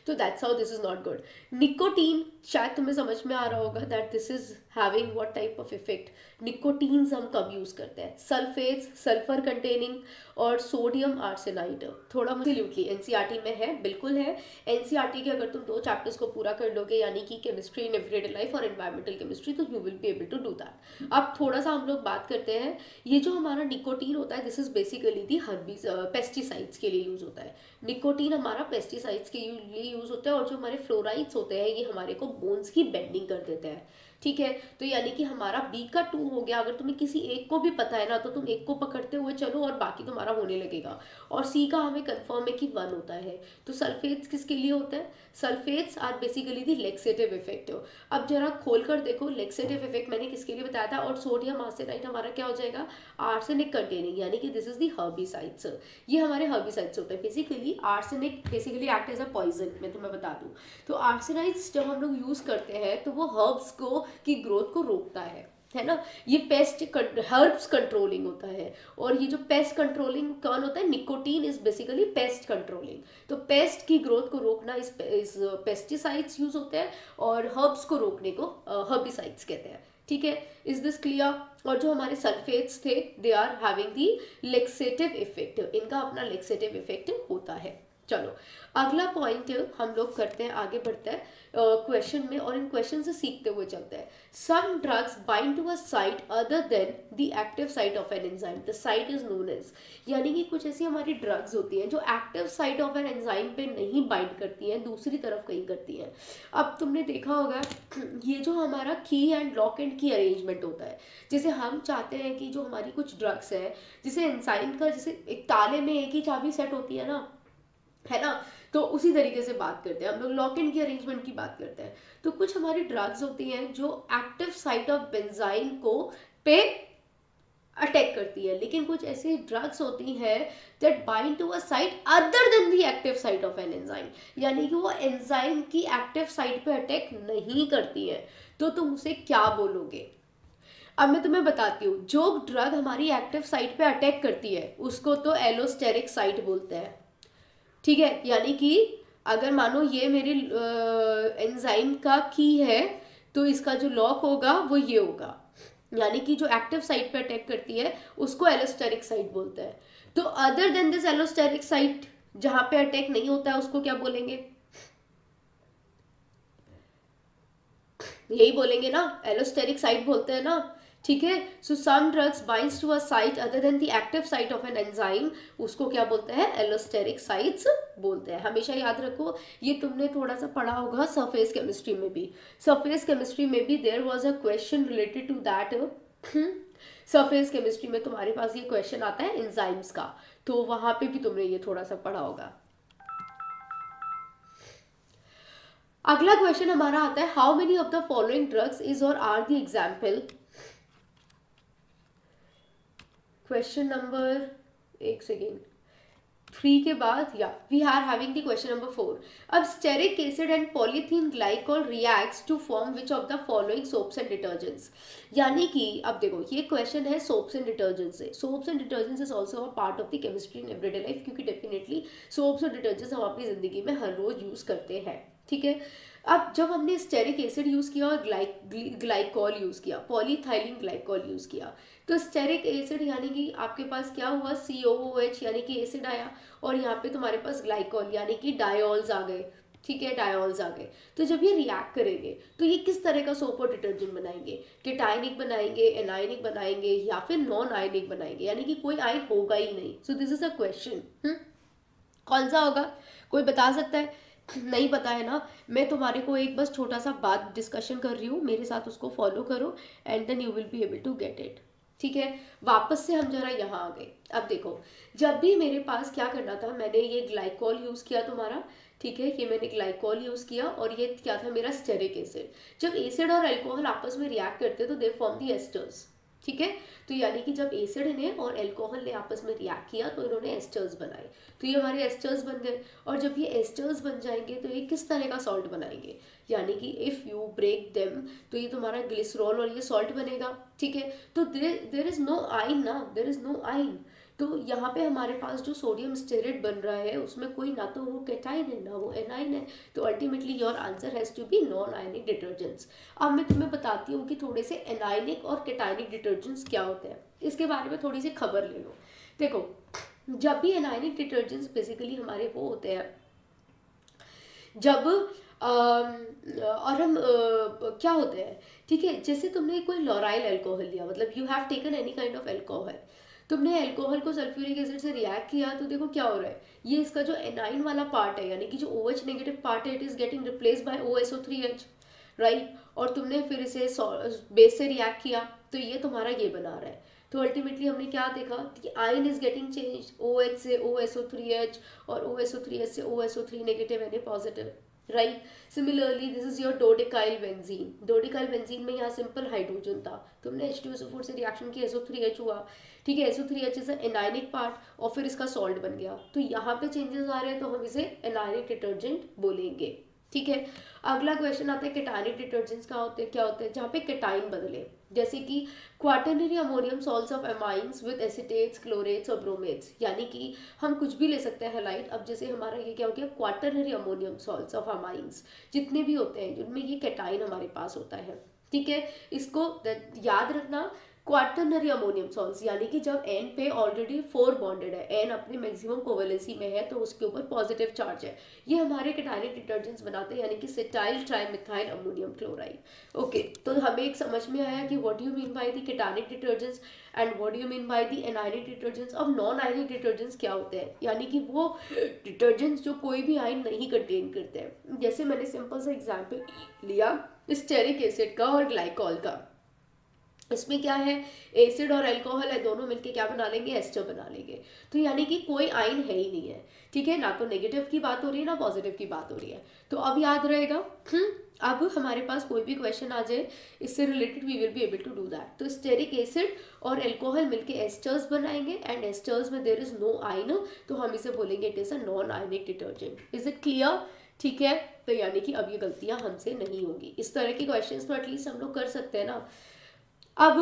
तो that's how this is not good. Nicotine, शायद तुम्हें समझ में आ रहा होगा that this is having what type of effect. Nicotines हम कब यूज करते हैं? सल्फेट्स, सल्फर कंटेनिंग और सोडियम आर्सेनाइड। थोड़ा एब्सोल्युटली एनसीईआरटी में है, बिल्कुल है। एनसीईआरटी के अगर तुम 2 चैप्टर्स को पूरा कर लोगे, यानी कि केमिस्ट्री इन एवरीडे लाइफ और एनवायरमेंटल केमिस्ट्री, तो you will be able to do that. अब थोड़ा सा हम लोग बात करते हैं, ये जो हमारा निकोटीन होता है this is basically the pesticides के लिए यूज होता है। निकोटीन हमारा पेस्टिसाइड्स के लिए यूज होता है, और जो हमारे फ्लोराइड्स होते हैं ये हमारे को बोन्स की बेंडिंग कर देते हैं, ठीक है। तो यानी कि हमारा बी का 2 हो गया। अगर तुम्हें किसी एक को भी पता है ना तो तुम एक को पकड़ते हुए चलो और बाकी तुम्हारा होने लगेगा। और सी का हमें कंफर्म है कि 1 होता है। तो सल्फेट्स किसके लिए होता है? Sulphates are basically the laxative effect. अब जरा खोल कर देखो, लेक्सेटिव इफेक्ट मैंने किसके लिए बताया था। और सोडियम आर्सेनाइड हमारा क्या हो जाएगा? आर्सेनिक कंटेनिंग, यानी कि दिस इज दी हर्बिसाइड्स। ये हमारे हर्बिसाइड्स होते हैं। Basically arsenic basically act as a poison, मैं तुम्हें बता दूं। तो आर्सेनाइड्स जब हम लोग यूज करते हैं तो वो हर्ब्स को की ग्रोथ को रोकता है ना। ये पेस्ट हर्ब्स कंट्रोलिंग होता है। और ये जो पेस्ट कंट्रोलिंग कौन होता है? Nicotine is basically paste controlling. तो पेस्ट की ग्रोथ को रोकना इस पेस्टिसाइड्स यूज होते हैं, और हर्ब्स को रोकने को हर्बिसाइड्स कहते हैं, ठीक है। Is this clear? और जो हमारे सल्फेट्स थे they are having the laxative effect, इनका अपना लेक्सेटिव इफेक्ट होता है। चलो अगला पॉइंट हम लोग करते हैं, आगे बढ़ते हैं क्वेश्चन में, और इन क्वेश्चन से सीखते हुए चलते हैं। Some drugs bind to a site other than the active site of an enzyme, the site is known as. यानी कि कुछ ऐसी हमारी ड्रग्स होती हैं जो active site of an enzyme पे नहीं बाइंड करती हैं, दूसरी तरफ कहीं करती हैं। अब तुमने देखा होगा ये जो हमारा की एंड लॉक एंड की अरेंजमेंट होता है, जैसे हम चाहते हैं कि जो हमारी कुछ ड्रग्स है, जैसे एंजाइम का जैसे एक ताले में एक ही चाबी सेट होती है ना, है ना। तो उसी तरीके से बात करते हैं हम लोग, लॉक एंड की अरेंजमेंट की बात करते हैं। तो कुछ हमारी ड्रग्स होती हैं जो एक्टिव साइट ऑफ बेंजाइन को पे अटैक करती है, लेकिन कुछ ऐसी ड्रग्स होती हैं that bind to a site other than the active site of an enzyme, यानी कि वो एंजाइम की एक्टिव साइट पे अटैक नहीं करती है। तो तुम उसे क्या बोलोगे? अब मैं तुम्हें बताती हूँ, जो ड्रग हमारी एक्टिव साइट पे अटैक करती है उसको तो एलोस्टेरिक साइट बोलते हैं, ठीक है। यानी कि अगर मानो ये मेरी एंजाइम का की है तो इसका जो लॉक होगा वो ये होगा, यानी कि जो एक्टिव साइट पे अटैक करती है उसको एलोस्टेरिक साइट बोलते हैं। तो other than this allosteric site जहां पे अटैक नहीं होता है उसको क्या बोलेंगे? यही बोलेंगे ना, एलोस्टेरिक साइट बोलते हैं ना, ठीक है। So some drugs binds to a site other than the active site of an enzyme, उसको क्या बोलते हैं? एलोस्टेरिक साइट्स बोलते हैं। हमेशा याद रखो, ये तुमने थोड़ा सा पढ़ा होगा सरफेस केमिस्ट्री में भी। सरफेस केमिस्ट्री में भी there was a question related to that. Surface chemistry में तुम्हारे पास ये क्वेश्चन आता है एंजाइम्स का, तो वहां पे भी तुमने ये थोड़ा सा पढ़ा होगा। अगला क्वेश्चन हमारा आता है, how many of the following drugs is और are the example. Question number, एक सेकेंड, 3 के बाद या we are having the question number 4। अब stearic acid and polythene glycol reacts to form which of the following soaps and detergents. यानी कि अब देखो ये क्वेश्चन है सोप्स एंड डिटर्जेंट्स से। Soaps and detergents is also a part of the chemistry in everyday life, क्योंकि definitely soaps और detergents हम अपनी जिंदगी में हर रोज यूज करते हैं, ठीक है। अब जब हमने स्टेरिक एसिड यूज किया और ग्लाइकोल यूज किया, पॉलीथाइलिन ग्लाइकोल यूज किया, तो स्टेरिक एसिड यानी कि आपके पास क्या हुआ? COOH यानी कि एसिड आया, और यहाँ पे तुम्हारे पास ग्लाइकोल यानी कि डायोल्स आ गए, ठीक है, डायोल्स आ गए। तो जब ये रिएक्ट करेंगे तो ये किस तरह का सोप और डिटर्जेंट बनाएंगे? केटायनिक बनाएंगे, एनायनिक बनाएंगे, या फिर नॉन आयनिक बनाएंगे, यानी कि कोई आयन होगा ही नहीं। सो दिस इज अ क्वेश्चन, कौन सा होगा? कोई बता सकता है? नहीं पता है ना, मैं तुम्हारे को एक बस छोटा सा बात डिस्कशन कर रही हूँ, मेरे साथ उसको फॉलो करो and then you will be able to get it, ठीक है, वापस से हम जरा यहाँ आ गए। अब देखो, जब भी मेरे पास क्या करना था, मैंने ये ग्लाइकोल यूज़ किया तुम्हारा, ठीक है, ये मैंने ग्लाइकोल यूज़ किया और ये क्या था मेरा स्टेरिक एसिड। जब एसिड और अल्कोहल आपस में रिएक्ट करते हैं तो दे फॉर्म दी एस्टर्स, ठीक है। तो यानी कि जब एसिड ने और अल्कोहल ने आपस में रिएक्ट किया तो इन्होंने एस्टर्स बनाए, तो ये हमारे एस्टर्स बन गए। और जब ये एस्टर्स बन जाएंगे तो ये किस तरह का सॉल्ट बनाएंगे, यानी कि इफ़ यू ब्रेक देम तो ये तुम्हारा ग्लिसरॉल और ये सॉल्ट बनेगा, ठीक है। तो देर इज़ नो आइन ना, देर इज़ नो आइन। तो यहाँ पे हमारे पास जो सोडियम स्टेरेट बन रहा है उसमें कोई ना तो वो कैटाइन है ना वो एनाइन है, तो ultimately your answer has to be non ionic detergents. अब मैं तुम्हें बताती हूँ कि थोड़े से एनाइनिक और कैटाइनिक डिटर्जेंट्स क्या होते हैं, इसके बारे में थोड़ी सी खबर ले लो। देखो, जब भी एनाइनिक डिटर्जेंट्स बेसिकली हमारे वो होते हैं जब और हम क्या होते हैं, ठीक है, जैसे तुमने कोई लॉराइल अल्कोहल लिया, मतलब you have taken any kind of alcohol, तुमने अल्कोहल को सल्फ्यूरिक एसिड से रिएक्ट किया तो देखो क्या हो रहा है, ये इसका जो एनाइन वाला पार्ट है यानी कि जो OH नेगेटिव पार्ट है it is getting replace by OSO3H, right. और तुमने फिर इसे बेस से रिएक्ट किया तो ये तुम्हारा ये बना रहा है। तो अल्टीमेटली हमने क्या देखा कि ion is getting change, OH से OSO3H और OSO3H से OSO3 नेगेटिव यानी positive, right. Similarly this is your dodecyl benzene, dodecyl benzene में यहाँ सिंपल हाइड्रोजन था, तुमने H2SO4 से रिएक्शन की SO3H हुआ, ठीक है, SO3H इज एनाइनिक पार्ट और फिर इसका सॉल्ट बन गया, तो यहाँ पे चेंजेस आ रहे हैं तो हम इसे एनाइनिक डिटर्जेंट बोलेंगे, ठीक है। अगला क्वेश्चन आता है कैटाइनिक डिटर्जेंट्स क्या होते हैं, जहाँ पे कैटाइन बदले, जैसे कि quaternary ammonium salts of amines with acetates, chlorates और ब्रोमेट्स, यानी कि हम कुछ भी ले सकते हैं हैलाइड। अब जैसे हमारा ये क्या हो गया, quaternary ammonium salts of amines जितने भी होते हैं जिनमें ये कैटाइन हमारे पास होता है, ठीक है। इसको याद रखना, क्वाटर्नरी अमोनियम सॉल्ट्स यानी कि जब N पे ऑलरेडी 4 बॉन्डेड है, N अपने मैक्सिमम कोवेलेंसी में है तो उसके ऊपर पॉजिटिव चार्ज है, ये हमारे कैटाइनिक डिटर्जेंट्स बनाते हैं, यानी कि सेटाइल ट्राइमिथाइल अमोनियम क्लोराइड। ओके, तो हमें एक समझ में आया कि what do you mean by the cationic detergents and what do you mean by the anionic detergents. अब नॉन आयनिक डिटर्जेंट्स क्या होते हैं, यानी कि वो डिटर्जेंट्स जो कोई भी आयन नहीं कंटेन करते हैं। जैसे मैंने सिंपल सा एग्जाम्पल लिया स्टेरिक एसिड का और ग्लाइकॉल का, इसमें क्या है, एसिड और अल्कोहल है, दोनों मिलके क्या बना लेंगे, एस्टर बना लेंगे। तो यानी कि कोई आयन है ही नहीं है, ठीक है, ना तो नेगेटिव की बात हो रही है ना पॉजिटिव की बात हो रही है। तो अब याद रहेगा, अब हमारे पास कोई भी क्वेश्चन आ जाए इससे related we will be able to do that. तो स्टेरिक एसिड और अल्कोहल मिलके एस्टर्स बनाएंगे एंड एस्टर्स में देयर इज नो आयन, तो हम इसे बोलेंगे it is a non ionic detergent. Is it clear, ठीक है। तो यानी कि अब ये गलतियां हमसे नहीं होंगी, इस तरह के क्वेश्चंस तो एटलीस्ट हम लोग कर सकते हैं ना। अब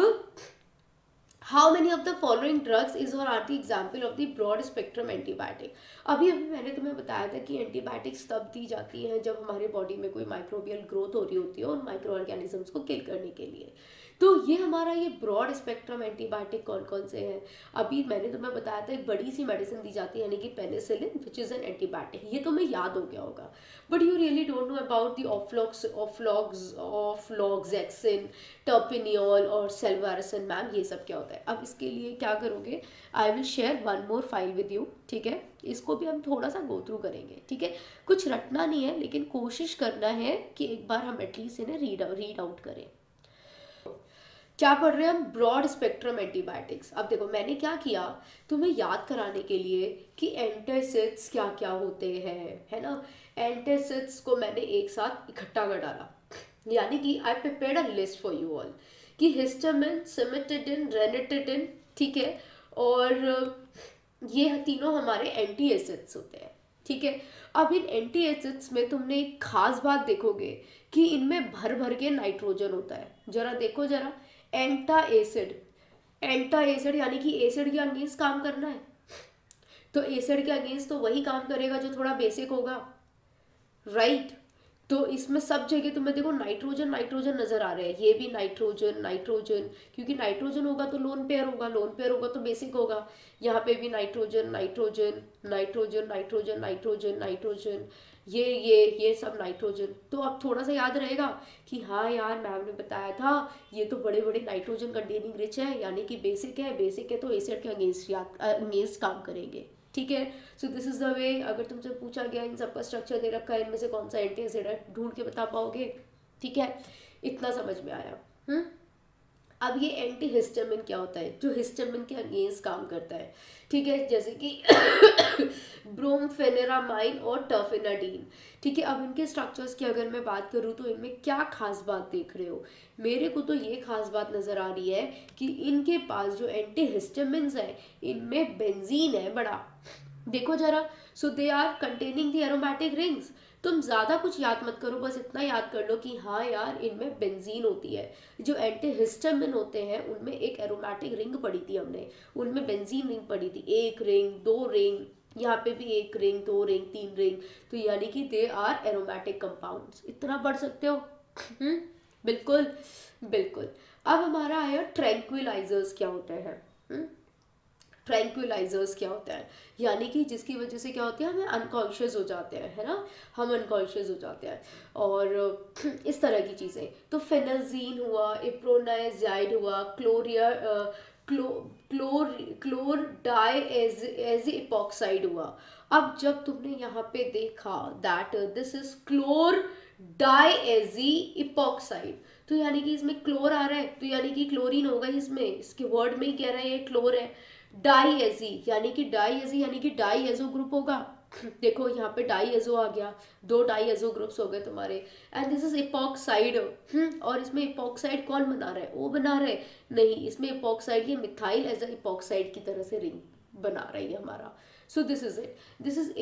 how many of the following drugs is और are the example of the broad spectrum antibiotic. अभी अभी मैंने तुम्हें बताया था कि एंटीबायोटिक्स तब दी जाती हैं जब हमारे बॉडी में कोई माइक्रोबियल ग्रोथ हो रही होती है उन माइक्रो ऑर्गेनिजम्स को किल करने के लिए। तो ये हमारा ये ब्रॉड स्पेक्ट्रम एंटीबायोटिक कौन कौन से हैं, अभी मैंने तुम्हें बताया था एक बड़ी सी मेडिसिन दी जाती है यानी कि penicillin which is an antibiotic, ये तुम्हें याद हो गया होगा, but you really don't know about the ofloxacin, terpineol और सेल्वारसन। मैम ये सब क्या होता है, अब इसके लिए क्या करोगे, आई will share one more file with you, ठीक है, इसको भी हम थोड़ा सा गो थ्रू करेंगे, ठीक है, कुछ रटना नहीं है लेकिन कोशिश करना है कि एक बार हम एटलीस्ट इन्हें रीड आउट करें। क्या पढ़ रहे हैं हम, ब्रॉड स्पेक्ट्रम एंटीबायोटिक्स। अब देखो मैंने क्या किया तुम्हें याद कराने के लिए कि एंटासिड्स क्या क्या होते हैं, है ना, एंटासिड्स को मैंने एक साथ इकट्ठा कर डाला, यानी कि आई prepared a list for you all कि हिस्टामिन, सिमेटिडिन, रेनिटिडिन, ठीक है, और ये तीनों हमारे एंटी एसिड्स होते हैं, ठीक है। अब इन एंटी एसिड्स में तुमने एक खास बात देखोगे कि इनमें भर भर के नाइट्रोजन होता है, जरा देखो जरा, एंटा एसिड यानी कि एसिड के अगेंस्ट काम करना है, तो एसिड के अगेंस्ट तो वही काम करेगा जो थोड़ा बेसिक होगा, राइट। तो इसमें सब जगह तुम्हें देखो नाइट्रोजन नजर आ रहे हैं, ये भी नाइट्रोजन, क्योंकि नाइट्रोजन होगा तो लोन पेयर होगा तो बेसिक होगा, यहाँ पे भी नाइट्रोजन, ये सब नाइट्रोजन। तो अब थोड़ा सा याद रहेगा कि हाँ यार मैम ने बताया था ये तो बड़े बड़े नाइट्रोजन कंटेनिंग रिच है, यानी कि बेसिक है तो एसिड के अगेंस्ट काम करेंगे, ठीक है। सो दिस इज द वे, अगर तुमसे पूछा गया इन सबका स्ट्रक्चर दे रखा है, इनमें से कौन सा एंटी एसिड है ढूंढ के बता पाओगे, ठीक है, इतना समझ में आया। अब ये एंटी हिस्टामिन क्या होता है, जो हिस्टामिन के अगेंस्ट काम करता है, ठीक है, जैसे कि ब्रोमफेनेरामाइन और टर्फेनाडीन, ठीक है। अब इनके स्ट्रक्चर्स की अगर मैं बात करूँ तो इनमें क्या खास बात देख रहे हो, मेरे को तो ये खास बात नज़र आ रही है कि इनके पास जो एंटी हिस्टामिन्स है इनमें बेंजीन है बड़ा, देखो जरा। So they are containing the aromatic rings. तुम ज़्यादा कुछ याद मत करो, बस इतना याद कर लो कि हाँ यार इनमें बेंजीन होती है। जो एंटी हिस्टामिन होते हैं उनमें एक एरोमेटिक रिंग पड़ी थी हमने, उनमें बेंजीन रिंग पड़ी थी, एक रिंग, दो रिंग, यहाँ पे भी एक रिंग, दो रिंग, तीन रिंग, तो यानी कि दे आर एरोमेटिक कंपाउंड्स। इतना पढ़ सकते हो। बिल्कुल बिल्कुल। अब हमारा आया ट्रैंक्विलाइजर्स क्या होते हैं। ट्रैंक्विलाइजर्स क्या होता है, यानी कि जिसकी वजह से क्या होता है, हमें अनकॉन्शियस हो जाते हैं, है ना, हम अनकॉन्शियस हो जाते हैं और इस तरह की चीज़ें। तो फेनाजीन हुआ, इप्रोनाइजाइड हुआ, क्लोरिया क्लोर डाई एज इपॉक्साइड हुआ। अब जब तुमने यहाँ पे देखा that this is chlordiazepoxide, तो यानी कि इसमें क्लोर आ रहा है, तो यानी कि क्लोरीन होगा इसमें, इसके वर्ड में ही कह रहा है ये क्लोर है। डाईएजी यानी कि डाईएजी यानी कि डाईएजो ग्रुप होगा। देखो यहाँ पे डाईएजो आ गया, दो डाईएजो ग्रुप्स हो गए तुम्हारे। And this is epoxide. और इसमें इपॉक्साइड कौन बना रहा है, वो बना रहा है नहीं, इसमें इपॉक्साइड ये मिथाइल एज अ इपॉक्साइड की तरह से रिंग बना रही है हमारा। So this is it, this is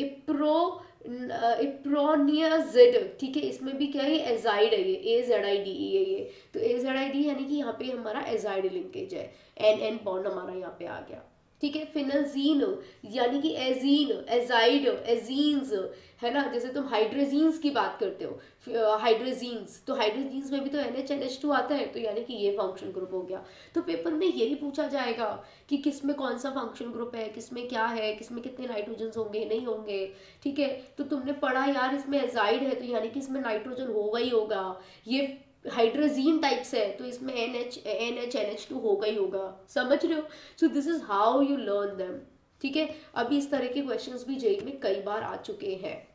iproniazid, ठीक है। इसमें भी क्या है, एजाइड है, ये AZID है ये, तो AZID यानी कि यहाँ पे हमारा एजाइड लिंकेज है, NN बॉन्ड हमारा यहाँ पे आ गया, ठीक है। फिनाजीन यानी कि एजीन, एजाइड, एजीन्स, है ना, जैसे तुम हाइड्रोजीन्स की बात करते हो, हाइड्रोजीन्स, तो हाइड्रोजीन्स में भी तो NH2 आता है, तो यानी कि ये फंक्शन ग्रुप हो गया। तो पेपर में यही पूछा जाएगा कि किस में कौन सा फंक्शन ग्रुप है, किस में क्या है, किस में कितने नाइट्रोजन होंगे नहीं होंगे, ठीक है। तो तुमने पढ़ा यार इसमें एजाइड है, तो यानी कि इसमें नाइट्रोजन होगा ही होगा, ये हाइड्रोजीन टाइप्स है तो इसमें NH NH2 होगा ही होगा, समझ रहे हो। सो this is how you learn them, ठीक है। अभी इस तरह के क्वेश्चंस भी जेईई में कई बार आ चुके हैं।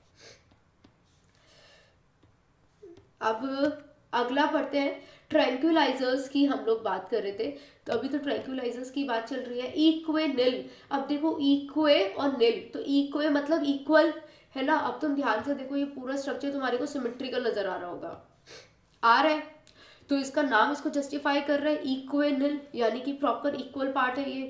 अब अगला पढ़ते हैं, ट्रैंक्विलाइजर्स की हम लोग बात कर रहे थे, तो अभी तो ट्रैंक्विलाइजर्स की बात चल रही है। इक्वे निल, अब देखो इक्वे और निल, तो इक्वे मतलब इक्वल, है ना। अब तुम ध्यान से देखो, ये पूरा स्ट्रक्चर तुम्हारे को सिमेट्रिकल नजर आ रहा होगा, आ रहा है, तो इसका नाम इसको जस्टिफाई कर रहा है, इक्वेनल यानी कि प्रॉपर इक्वल पार्ट है ये।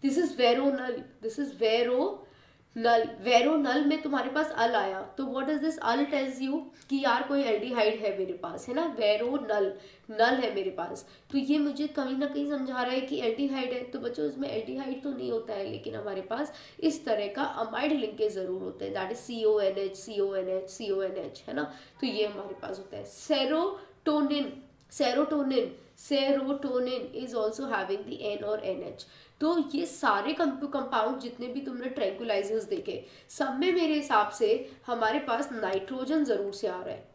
This is veronal, this is veronal, veronal में तुम्हारे पास अल आया, तो what is this, al tells you कि यार कोई एल्डिहाइड है मेरे पास, है ना, वेरोनल, नल है मेरे पास, तो ये मुझे कहीं ना कहीं समझा रहा है कि एल्डिहाइड है। तो बच्चों इसमें एल्डिहाइड तो नहीं होता है, लेकिन हमारे पास इस तरह का अमाइड लिंकेज जरूर होते हैं, that is CONH CONH CONH, है ना, तो ये हमारे पास होता है। Serotonin, serotonin is also having the N और NH। तो ये सारे कंपाउंड जितने भी तुमने ट्रैंक्विलाइजर्स देखे, सब में मेरे हिसाब से हमारे पास नाइट्रोजन जरूर से आ रहा है।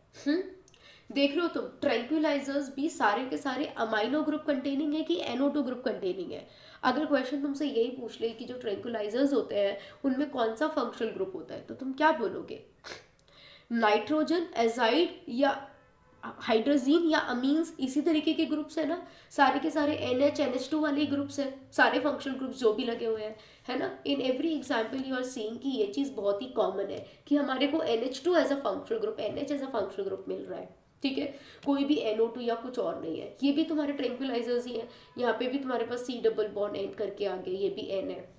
देख रहे हो तुम, ट्रैंक्विलाइजर्स भी सारे के सारे अमाइनो ग्रुप कंटेनिंग है कि NO2 ग्रुप कंटेनिंग है। अगर क्वेश्चन तुमसे यही पूछ ले कि जो ट्रैंक्विलाइजर्स होते हैं उनमें कौन सा फंक्शनल ग्रुप होता है, तो तुम क्या बोलोगे, नाइट्रोजन, एजाइड या हाइड्रोजीन या अमीन्स, इसी तरीके के ग्रुप्स है ना, सारे के सारे NH NH2 वाले ग्रुप्स हैं, सारे फंक्शनल ग्रुप्स जो भी लगे हुए हैं, है ना। In every example you are seeing कि ये चीज़ बहुत ही कॉमन है कि हमारे को NH2 as a functional group, NH as a functional group मिल रहा है, ठीक है। कोई भी NO2 या कुछ और नहीं है, ये भी तुम्हारे ट्रैंक्विलाइजर्स ही हैं। यहाँ पे भी तुम्हारे पास C डबल बॉन्ड एंड करके आ गए, ये भी N है।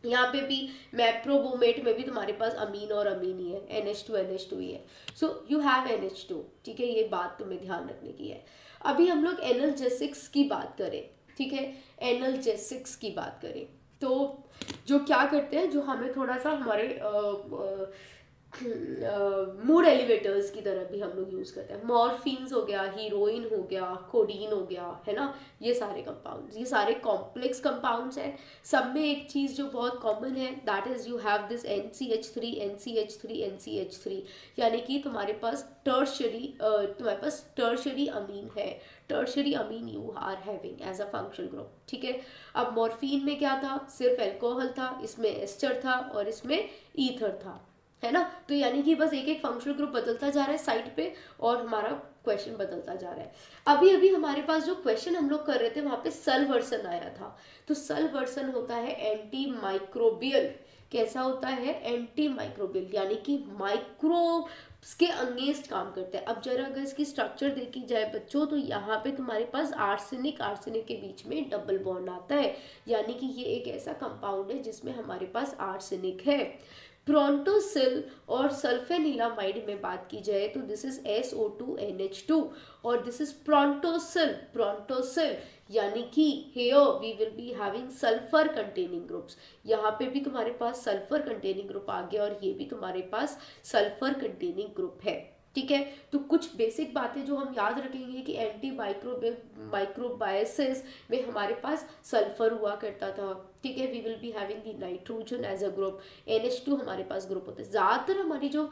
यहाँ पे भी मैप्रोबोमेट में भी तुम्हारे पास अमीन और अमीन ही है, NH2 ही है। सो यू हैव NH2, ठीक है, ये बात तुम्हें ध्यान रखने की है। अभी हम लोग एनाल्जेसिक्स की बात करें, ठीक है, एनाल्जेसिक्स की बात करें तो जो क्या करते हैं, जो हमें थोड़ा सा हमारे मूड एलिवेटर्स की तरह भी हम लोग यूज़ करते हैं। मॉर्फिन्स हो गया, हीरोइन हो गया, कोडीन हो गया, है ना, ये सारे कंपाउंड्स, ये सारे कॉम्प्लेक्स कंपाउंड्स हैं। सब में एक चीज़ जो बहुत कॉमन है, that is you have this NCH3 NCH3 NCH3, यानी कि तुम्हारे पास टर्शरी अमीन है, tertiary amine you are having as a functional group, ठीक है। अब मॉर्फिन में क्या था, सिर्फ एल्कोहल था, इसमें एस्टर था और इसमें ईथर था, है ना। तो यानी कि बस एक एक फंक्शनल ग्रुप बदलता जा रहा है साइड पे और हमारा क्वेश्चन बदलता जा रहा है। अभी अभी हमारे पास जो क्वेश्चन हम लोग कर रहे थे वहां पे सल वर्सन आया था, तो सल वर्सन होता है एंटी माइक्रोबियल। कैसा होता है? एंटी माइक्रोबियल, यानी कि माइक्रोब्स के अगेंस्ट काम करता है। अब जरा अगर इसकी स्ट्रक्चर देखी जाए बच्चों, तो यहाँ पे तुम्हारे पास आर्सेनिक आर्सेनिक के बीच में डबल बॉन्ड आता है, यानी कि ये एक ऐसा कंपाउंड है जिसमें हमारे पास आर्सेनिक है। प्रोंटोसिल और सल्फेनिलामाइड में बात की जाए तो दिस इज SO2NH2 और दिस इज प्रोंटोसिल। प्रोंटोसिल यानी कि here we will be having sulphur containing groups. यहाँ पे भी तुम्हारे पास सल्फर कंटेनिंग ग्रुप आ गया और ये भी तुम्हारे पास सल्फर कंटेनिंग ग्रुप है। ठीक है, तो कुछ बेसिक बातें जो हम याद रखेंगे कि एंटी माइक्रोबायसिस में हमारे पास सल्फर हुआ करता था। ठीक है, we will be having the nitrogen as a group, NH2 हमारे पास ग्रुप होते हैं। ज़्यादातर हमारी जो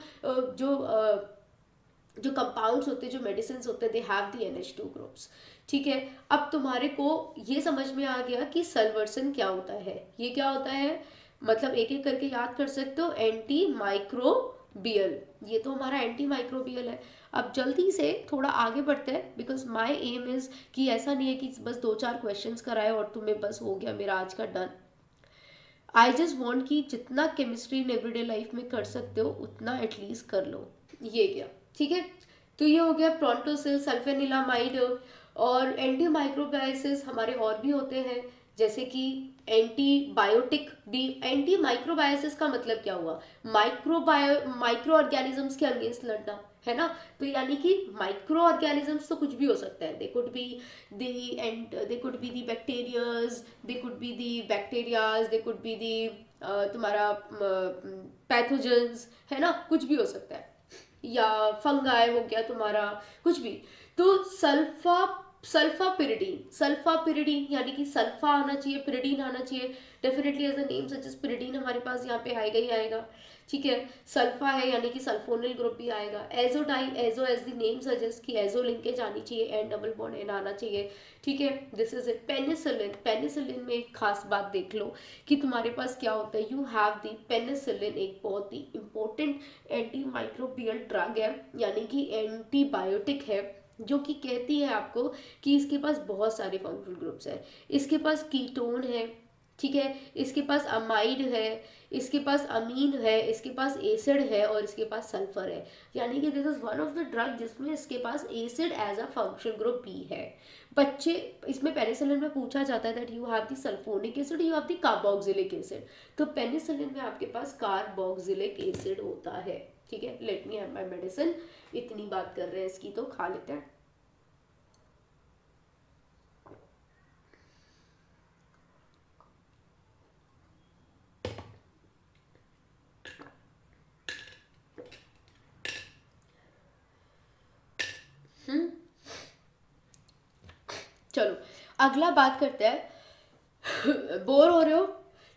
कंपाउंड्स होते हैं, जो मेडिसिन होते हैं, they have the NH2 groups. ठीक है, अब तुम्हारे को ये समझ में आ गया कि सल्वर्सन क्या होता है। ये क्या होता है, मतलब एक एक करके याद कर सकते हो। एंटी माइक्रोबियल, ये तो हमारा एंटी माइक्रोबियल है। अब जल्दी से थोड़ा आगे बढ़ते हैं, बिकॉज माई एम इज कि ऐसा नहीं है कि बस 2-4 क्वेश्चंस कराए और तुम्हें बस हो गया मेरा आज का डन। आई जस्ट वॉन्ट कि जितना केमिस्ट्री इन एवरीडे लाइफ में कर सकते हो उतना एटलीस्ट कर लो। ये गया, ठीक है। तो ये हो गया प्रोंटोसिल, सल्फेनिलामाइड। और एंटी माइक्रोबायसिस हमारे और भी होते हैं, जैसे कि एंटीबायोटिक भी। एंटी माइक्रोबायसिस का मतलब क्या हुआ? माइक्रो ऑर्गेनिजम्स के अगेंस्ट लड़ना, है ना। तो यानी कि माइक्रो ऑर्गेनिजम्स तो कुछ भी हो सकता है। They could be the bacterias, they could be the bacterias, they could be the तुम्हारा पैथोजेंस, है ना, कुछ भी हो सकता है। या फंगाई हो गया तुम्हारा, कुछ भी। तो सल्फापिरिडीन यानी कि सल्फा आना चाहिए, पिरिडीन आना चाहिए। Definitely as a name suggest pyridine हमारे पास यहाँ पे आएगा ही आएगा। ठीक है, सल्फा है यानी कि सल्फोनिल ग्रुप भी आएगा। Azo as the name suggest कि एजो लिंकेज आनी चाहिए, एन डबल बॉन्ड एन आना चाहिए। ठीक है, दिस इज इट। पेनिसिलिन में एक खास बात देख लो कि तुम्हारे पास क्या होता है। यू हैव द पेनिसिलिन, एक बहुत ही इंपॉर्टेंट एंटी माइक्रोबियल ड्रग है, यानी कि एंटीबायोटिक है, जो कि कहती है आपको कि इसके पास बहुत सारे फंक्शनल ग्रुप्स हैं। इसके पास कीटोन है, ठीक है, इसके पास अमाइड है, इसके पास अमीन है, इसके पास एसिड है और इसके पास सल्फर है। यानी कि this is one of the drug जिसमें इसके पास acid as a functional group भी है। बच्चे इसमें पेनिसिलिन में पूछा जाता है that you have the sulphonic acid, you have the carboxylic acid. तो पेनिसिलिन में आपके पास कार्बोक्सिलिक एसिड होता है। ठीक है, let me have my medicine. इतनी बात कर रहे हैं इसकी तो खा लेते हैं। चलो अगला बात करते हैं। बोर हो रहे हो?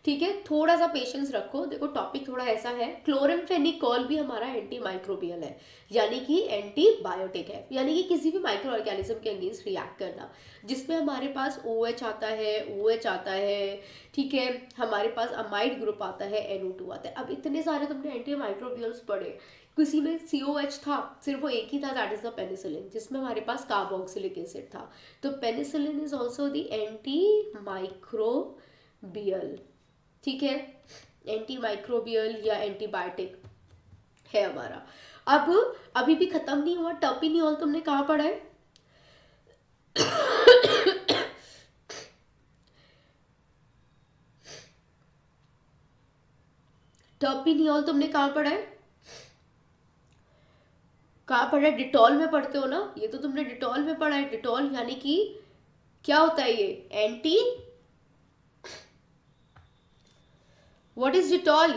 ठीक है, थोड़ा सा पेशेंस रखो। देखो टॉपिक थोड़ा ऐसा है, क्लोरेमफेनिकोल भी हमारा एंटी माइक्रोबियल है, यानी कि एंटीबायोटिक है, यानी कि किसी भी माइक्रो ऑर्गेनिज्म के अगेंस्ट रिएक्ट करना। जिसमें हमारे पास OH आता है, OH आता है, ठीक है, हमारे पास अमाइड ग्रुप आता है, NO2 आता है। अब इतने सारे तुमने एंटी माइक्रोबियल्स पढ़े, किसी में COH था, सिर्फ वो एक ही था, दैट इज द पेनिसिलिन, जिसमें हमारे पास कार्बोक्सिलिक एसिड था। तो penicillin is also the anti microbial. ठीक है, एंटी माइक्रोबियल या एंटीबायोटिक है हमारा। अब अभी भी खत्म नहीं हुआ। टर्पिनियोल तुमने कहाँ पढ़ा है? टर्पिनियोल तुमने कहाँ पढ़ा है? कहाँ पढ़ा है? डिटॉल में पढ़ते हो ना, ये तो तुमने डिटॉल में पढ़ा है। डिटॉल यानी कि क्या होता है ये? Anti, what is Dettol?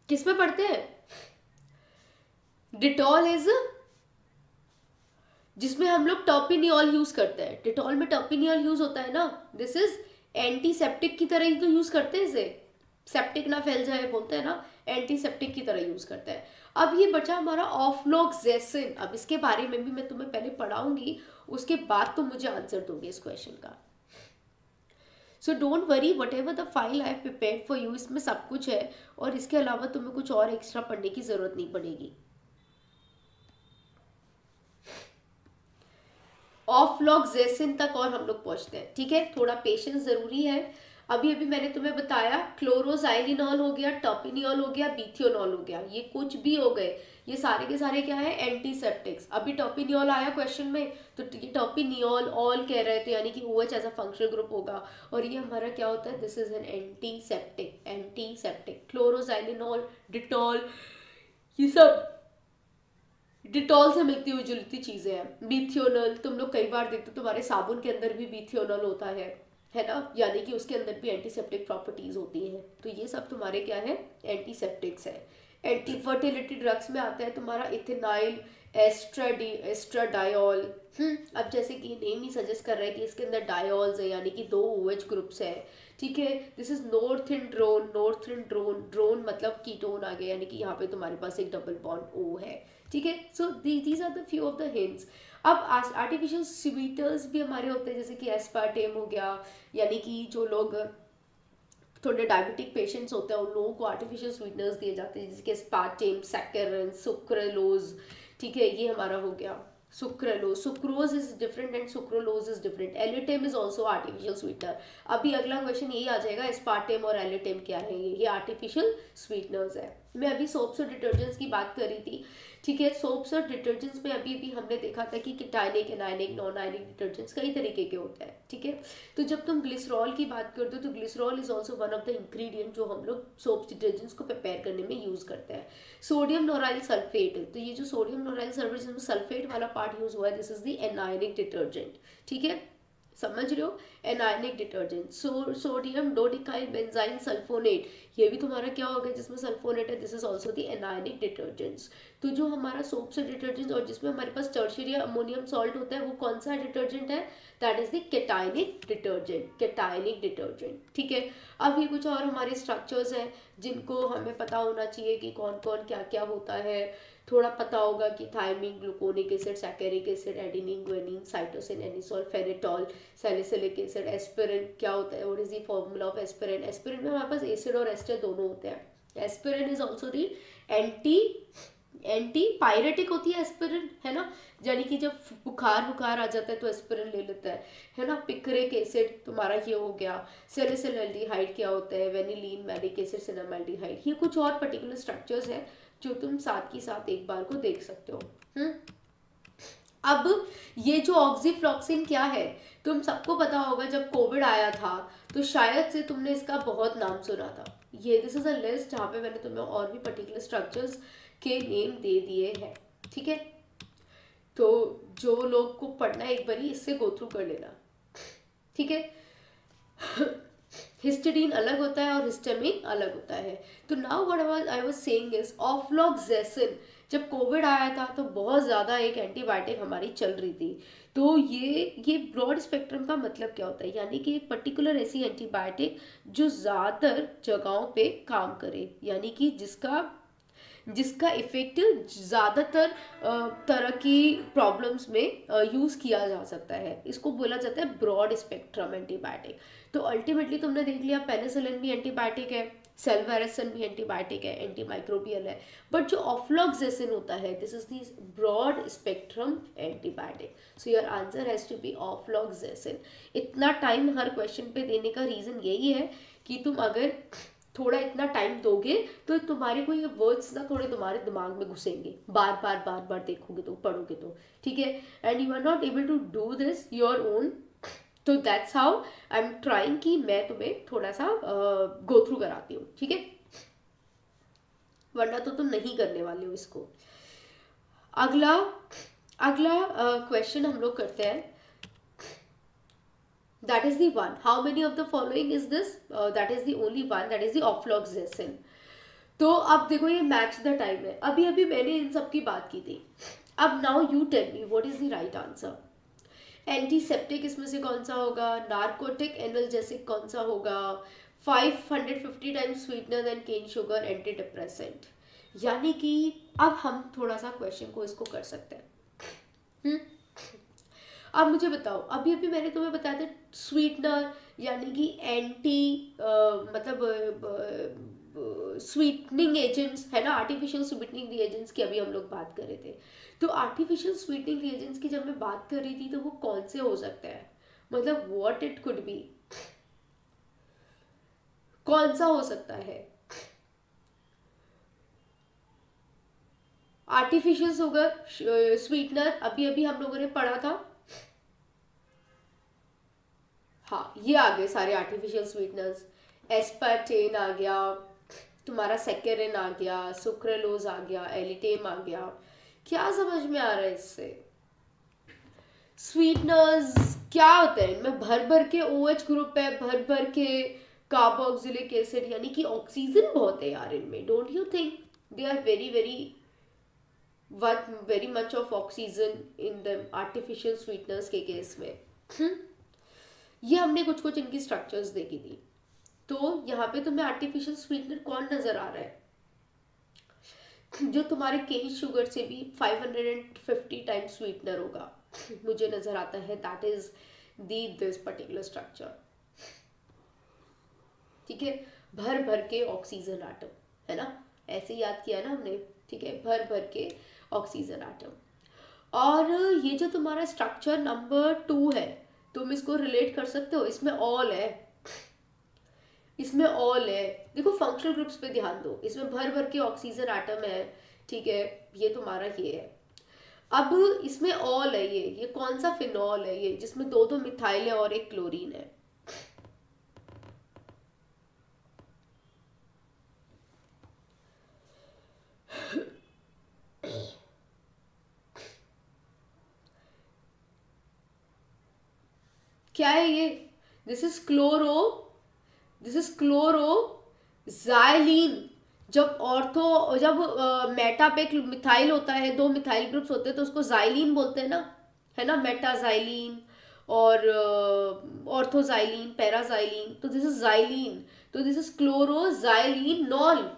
किस में पढ़ते हैं? डिटॉल इज, जिसमें हम लोग टर्पिनियोल यूज करते हैं। डिटॉल में टर्पिनियोल यूज होता है ना, दिस इज एंटीसेप्टिक की तरह ही तो यूज करते हैं इसे। सेप्टिक ना फैल जाए बोलते हैं ना, एंटीसेप्टिक की तरह यूज करता है। अब ये बचा हमारा ऑफ्लॉक्सेसिन। अब इसके बारे में भी मैं तुम्हें पहले पढ़ाऊंगी, उसके बाद तुम मुझे आंसर दोगे इस क्वेश्चन का। So don't worry, what ever the file I have prepared for you, इसमें सब कुछ है और इसके अलावा तुम्हें कुछ और एक्स्ट्रा पढ़ने की जरूरत नहीं पड़ेगी। ऑफ्लॉक्सेसिन तक और हम लोग पहुंचते हैं, ठीक है, थोड़ा पेशेंस जरूरी है। अभी अभी मैंने तुम्हें बताया क्लोरोजाइलिनॉल हो गया, टॉपिनियोल हो गया, बीथियोनॉल हो गया, ये कुछ भी हो गए, ये सारे के सारे क्या है, एंटीसेप्टिक्स। अभी टॉपिनियोल आया क्वेश्चन में, तो ये टॉपिनियोल ऑल कह रहे थे, यानी कि OH as a functional group होगा, और ये हमारा क्या होता है, this is an antiseptic. Antiseptic chloroxylenol, Dettol, ये सब डिटॉल से मिलती हुई जुलती चीजें हैं। बीथियोनल तुम लोग कई बार देखते हो, तुम्हारे साबुन के अंदर भी बीथियोनल होता है ना, यानी कि उसके अंदर भी एंटीसेप्टिक प्रॉपर्टीज होती हैं। तो ये सब तुम्हारे क्या है, एंटीसेप्टिक्स है। एंटी फर्टिलिटी ड्रग्स में आता है तुम्हारा इथेनाइल एस्ट्राडायोल। अब जैसे कि नेम ही सजेस्ट कर रहा है कि इसके अंदर डायोल्स है, यानी कि 2 OH ग्रुप्स है, ठीक है। This is norethindrone. Norethindrone, drone मतलब कीटोन आ गया, यानी कि यहाँ पे तुम्हारे पास एक डबल बॉन्ड O है, ठीक है। So these are the few of the hints. अब आर्टिफिशियल स्वीटर्स भी हमारे होते हैं, जैसे कि एस्पार्टेम हो गया, यानी कि जो लोग थोड़े डायबिटिक पेशेंट्स होते हैं उन लोगों को आर्टिफिशियल स्वीटनर्स दिए जाते हैं, जैसे कि एस्पार्टेम, सैकरिन, सुक्रेलोज, ठीक है, ये हमारा हो गया sucralose. Sucrose is different and sucralose is different. Alitame is also artificial sweetener. अभी अगला क्वेश्चन यही आ जाएगा, एस्पार्टेम और एलिटेम क्या है, ये आर्टिफिशियल स्वीटनर्स है। मैं अभी सोप्स और डिटर्जेंट्स की बात कर रही थी, ठीक है। सोप्स और डिटर्जेंट्स में अभी भी हमने देखा था कि कीटाइनिक, एनाइनिक, नॉन आयनिक डिटर्जेंट्स कई तरीके के होते हैं, ठीक है। तो जब तुम ग्लिसरॉल की बात करते हो तो glycerol is also one of the ingredient जो हम लोग सोप्स डिटर्जेंट्स को प्रिपेयर करने में यूज करते हैं। सोडियम लोराइल सल्फेट, तो ये जो सोडियम लोराइल सल्फेट जिसमें सल्फेट वाला पार्ट यूज हुआ है, this is the anionic detergent, ठीक है, समझ रहे हो, anionic detergent. Sodium dodecyl benzene sulphonate, ये भी तुम्हारा क्या हो गया, जिसमें सल्फोनेट है, this is also the anionic detergents. तो जो हमारा सोप से डिटर्जेंट और जिसमें हमारे पास टर्शियरी अमोनियम सॉल्ट होता है, वो कौन सा डिटर्जेंट है, that is the केटाइनिक detergent, केटाइनिक detergent, ठीक है। अब ये कुछ और हमारे स्ट्रक्चर्स हैं जिनको हमें पता होना चाहिए कि कौन कौन क्या क्या होता है। थोड़ा पता होगा कि thiamine, gluconic acid, saccharic acid, adenine, guanine, cytosine, anisole, phenetole, salicylic acid, aspirin क्या होता है, what is the formula of aspirin. Aspirin में हमारे पास एसिड और एस्टर दोनों होते हैं। Aspirin is also the antipyretic होती है एस्पिरिन, है ना, यानी कि जब बुखार आ जाता है तो एस्पिरिन ले लेता है ना। पिक्रिक एसिड तुम्हारा ये हो गया। सैलिसिलएल्डिहाइड क्या होता है, वेनिलीन, मैलिक एसिड, सिनामाल्डिहाइड, ये कुछ और पर्टिकुलर स्ट्रक्चर्स हैं जो तुम साथ की साथ एक बार को देख सकते हो। अब ये जो ऑक्सीफ्लॉक्सिन क्या है, तुम सबको पता होगा, जब कोविड आया था तो शायद से तुमने इसका बहुत नाम सुना था। ये दिस इज अ लिस्ट जहाँ पे मैंने तुम्हें और भी पर्टिकुलर स्ट्रक्चर्स के नेम दे दिए हैं, ठीक है। तो जो लोग को पढ़ना है एक बार इससे गो थ्रू कर लेना, ठीक है। हिस्टिडीन अलग होता है और हिस्टामिन अलग होता है। तो now what I was saying is ofloxacin, जब कोविड आया था तो बहुत ज़्यादा एक एंटीबायोटिक हमारी चल रही थी। तो ये ब्रॉड स्पेक्ट्रम का मतलब क्या होता है, यानी कि एक पर्टिकुलर ऐसी एंटीबायोटिक जो ज़्यादातर जगहों पे काम करे, यानी कि जिसका इफेक्ट ज़्यादातर तरह की प्रॉब्लम्स में यूज़ किया जा सकता है, इसको बोला जाता है ब्रॉड स्पेक्ट्रम एंटीबायोटिक। तो अल्टीमेटली तुमने देख लिया, पेनिसिलिन भी एंटीबायोटिक है, सेल्वारेसन भी एंटीबायोटिक है, एंटी माइक्रोबियल है, बट जो ऑफ्लॉक्सेसिन होता है, this is the broad spectrum antibiotic. So your answer has to be ofloxacin. इतना टाइम हर क्वेश्चन पे देने का रीज़न यही है कि तुम अगर थोड़ा इतना टाइम दोगे तो तुम्हारे को ये वर्ड्स ना थोड़े तुम्हारे दिमाग में घुसेंगे, बार बार देखोगे तो, पढ़ोगे तो, ठीक है। And you are not able to do this your own, तो that's how I am trying कि मैं तुम्हें थोड़ा सा गो थ्रू कराती हूँ, ठीक है, वरना तो तुम नहीं करने वाले हो इसको। अगला क्वेश्चन हम लोग करते हैं, that is the one, how many of the following is this, that is the only one, that is the ऑफ्लॉक्सेसिन। तो अब देखो ये मैच द टाइम है, अभी अभी मैंने इन सब की बात की थी। अब now you tell me what is the right answer. Antiseptic इसमें से कौन सा होगा, नार्कोटिक एनाल्जेसिक कौन सा होगा, 550 times sweetener than cane sugar, antidepressant. यानी कि अब हम थोड़ा सा क्वेश्चन को इसको कर सकते हैं। अब मुझे बताओ, अभी अभी मैंने तुम्हें बताया था स्वीटनर यानी कि एंटी मतलब स्वीटनिंग एजेंट्स है ना, आर्टिफिशियल स्वीटनिंग रिएजेंट्स की अभी हम लोग बात कर रहे थे। तो आर्टिफिशियल स्वीटनिंग रिएजेंट्स की जब मैं बात कर रही थी तो वो कौन से हो सकते हैं, मतलब व्हाट इट कुड बी, कौन सा हो सकता है? आर्टिफिशियल शुगर स्वीटनर अभी अभी हम लोगों ने पढ़ा था। हाँ, ये आ गए सारे आर्टिफिशियल स्वीटनर्स। एस्पार्टेन आ गया तुम्हारा, सेकेरिन आ गया, सुक्रेलोज आ गया, एलिटेम आ गया। क्या समझ में आ रहा है इससे? स्वीटनर्स क्या होते हैं इनमें? भर भर के OH ग्रुप है, भर भर के कार्बोक्सिलिक एसिड, यानी कि ऑक्सीजन बहुत है यार इनमें। Don't you think they are very very much of oxygen in the artificial sweeteners के केस में। ये हमने कुछ कुछ इनकी स्ट्रक्चर्स देखी थी। तो यहाँ पे तुम्हें आर्टिफिशियल स्वीटनर कौन नजर आ रहा है? जो तुम्हारे केन शुगर से भी 550 टाइम्स स्वीटनर होगा, मुझे नजर आता है that is this particular structure. ठीक है, भर भर के ऑक्सीजन आटम, है ना, ऐसे याद किया ना हमने। ठीक है, भर भर के ऑक्सीजन आटम। और ये जो तुम्हारा स्ट्रक्चर नंबर 2 है, तुम इसको रिलेट कर सकते हो, इसमें ऑल है, इसमें ऑल है। देखो फंक्शनल ग्रुप्स पे ध्यान दो, इसमें भर भर के ऑक्सीजन आटम है। ठीक है, ये तुम्हारा ये है। अब इसमें ऑल है, ये कौन सा फिनॉल है ये, जिसमें दो दो मिथाइल है और एक क्लोरीन है। क्या है ये? This is chloroxylenol. जब मेटा पे एक मिथाइल होता है, दो मिथाइल ग्रुप्स होते हैं तो उसको जाइलिन बोलते हैं ना, है ना, मेटाजाइलिन और ऑर्थोजाइलिन, पैराजाइलिन। तो दिस इज जाइलिन, तो दिस इज क्लोरोजाइलिनॉल।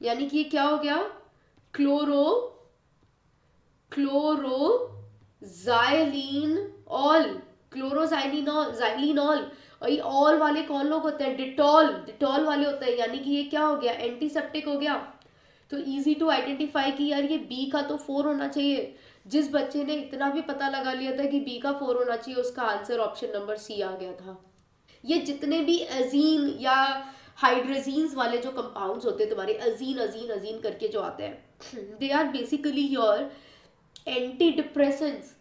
यानी कि ये क्या हो गया? Chloroxylenol, chloroxylenol. और ये ऑल वाले कौन लोग होते हैं? डिटॉल वाले होते हैं। यानी कि ये क्या हो गया? एंटीसेप्टिक हो गया। तो इजी टू आइडेंटिफाई कि यार ये बी का तो 4 होना चाहिए। जिस बच्चे ने इतना भी पता लगा लिया था कि बी का 4 होना चाहिए, उसका आंसर ऑप्शन नंबर सी आ गया था। ये जितने भी अजीन या हाइड्रोजीन्स वाले जो कंपाउंड्स होते हैं तुम्हारे, अजीन अजीन अजीन करके जो आते हैं, they are basically your antidepressants.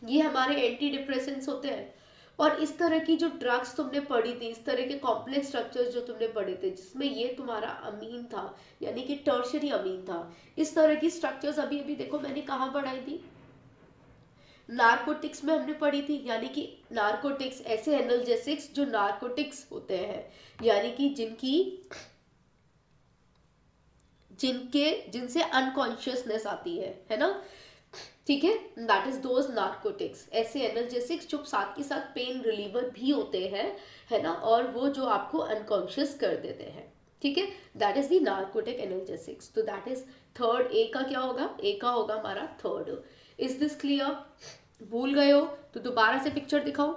ये हमारे एंटी डिप्रेसेंट्स होते हैं। और इस तरह की जो ड्रग्स तुमने पढ़ी थी, इस तरह के कॉम्प्लेक्स स्ट्रक्चर्स जो तुमने पढ़े थे जिसमें ये तुम्हारा अमीन था, यानी कि टर्शरी अमीन था, इस तरह की स्ट्रक्चर्स अभी अभी देखो मैंने कहाँ पढ़ाई थी? नार्कोटिक्स में हमने पढ़ी थी। यानी कि नार्कोटिक्स ऐसे एनाल्जेसिक्स जो नार्कोटिक्स होते हैं, यानी कि जिनसे अनकॉन्शियसनेस आती है ना। ठीक है, दैट इज दोज नार्कोटिक्स, ऐसे एनाल्जेसिक्स जो साथ के साथ पेन रिलीवर भी होते हैं, है ना, और वो जो आपको अनकॉन्शियस कर देते हैं। ठीक है, that is the narcotic analgesics. तो दैट इज थर्ड। ए का क्या होगा? ए का होगा हमारा थर्ड। Is this clear? भूल गए हो तो दोबारा से पिक्चर दिखाओ।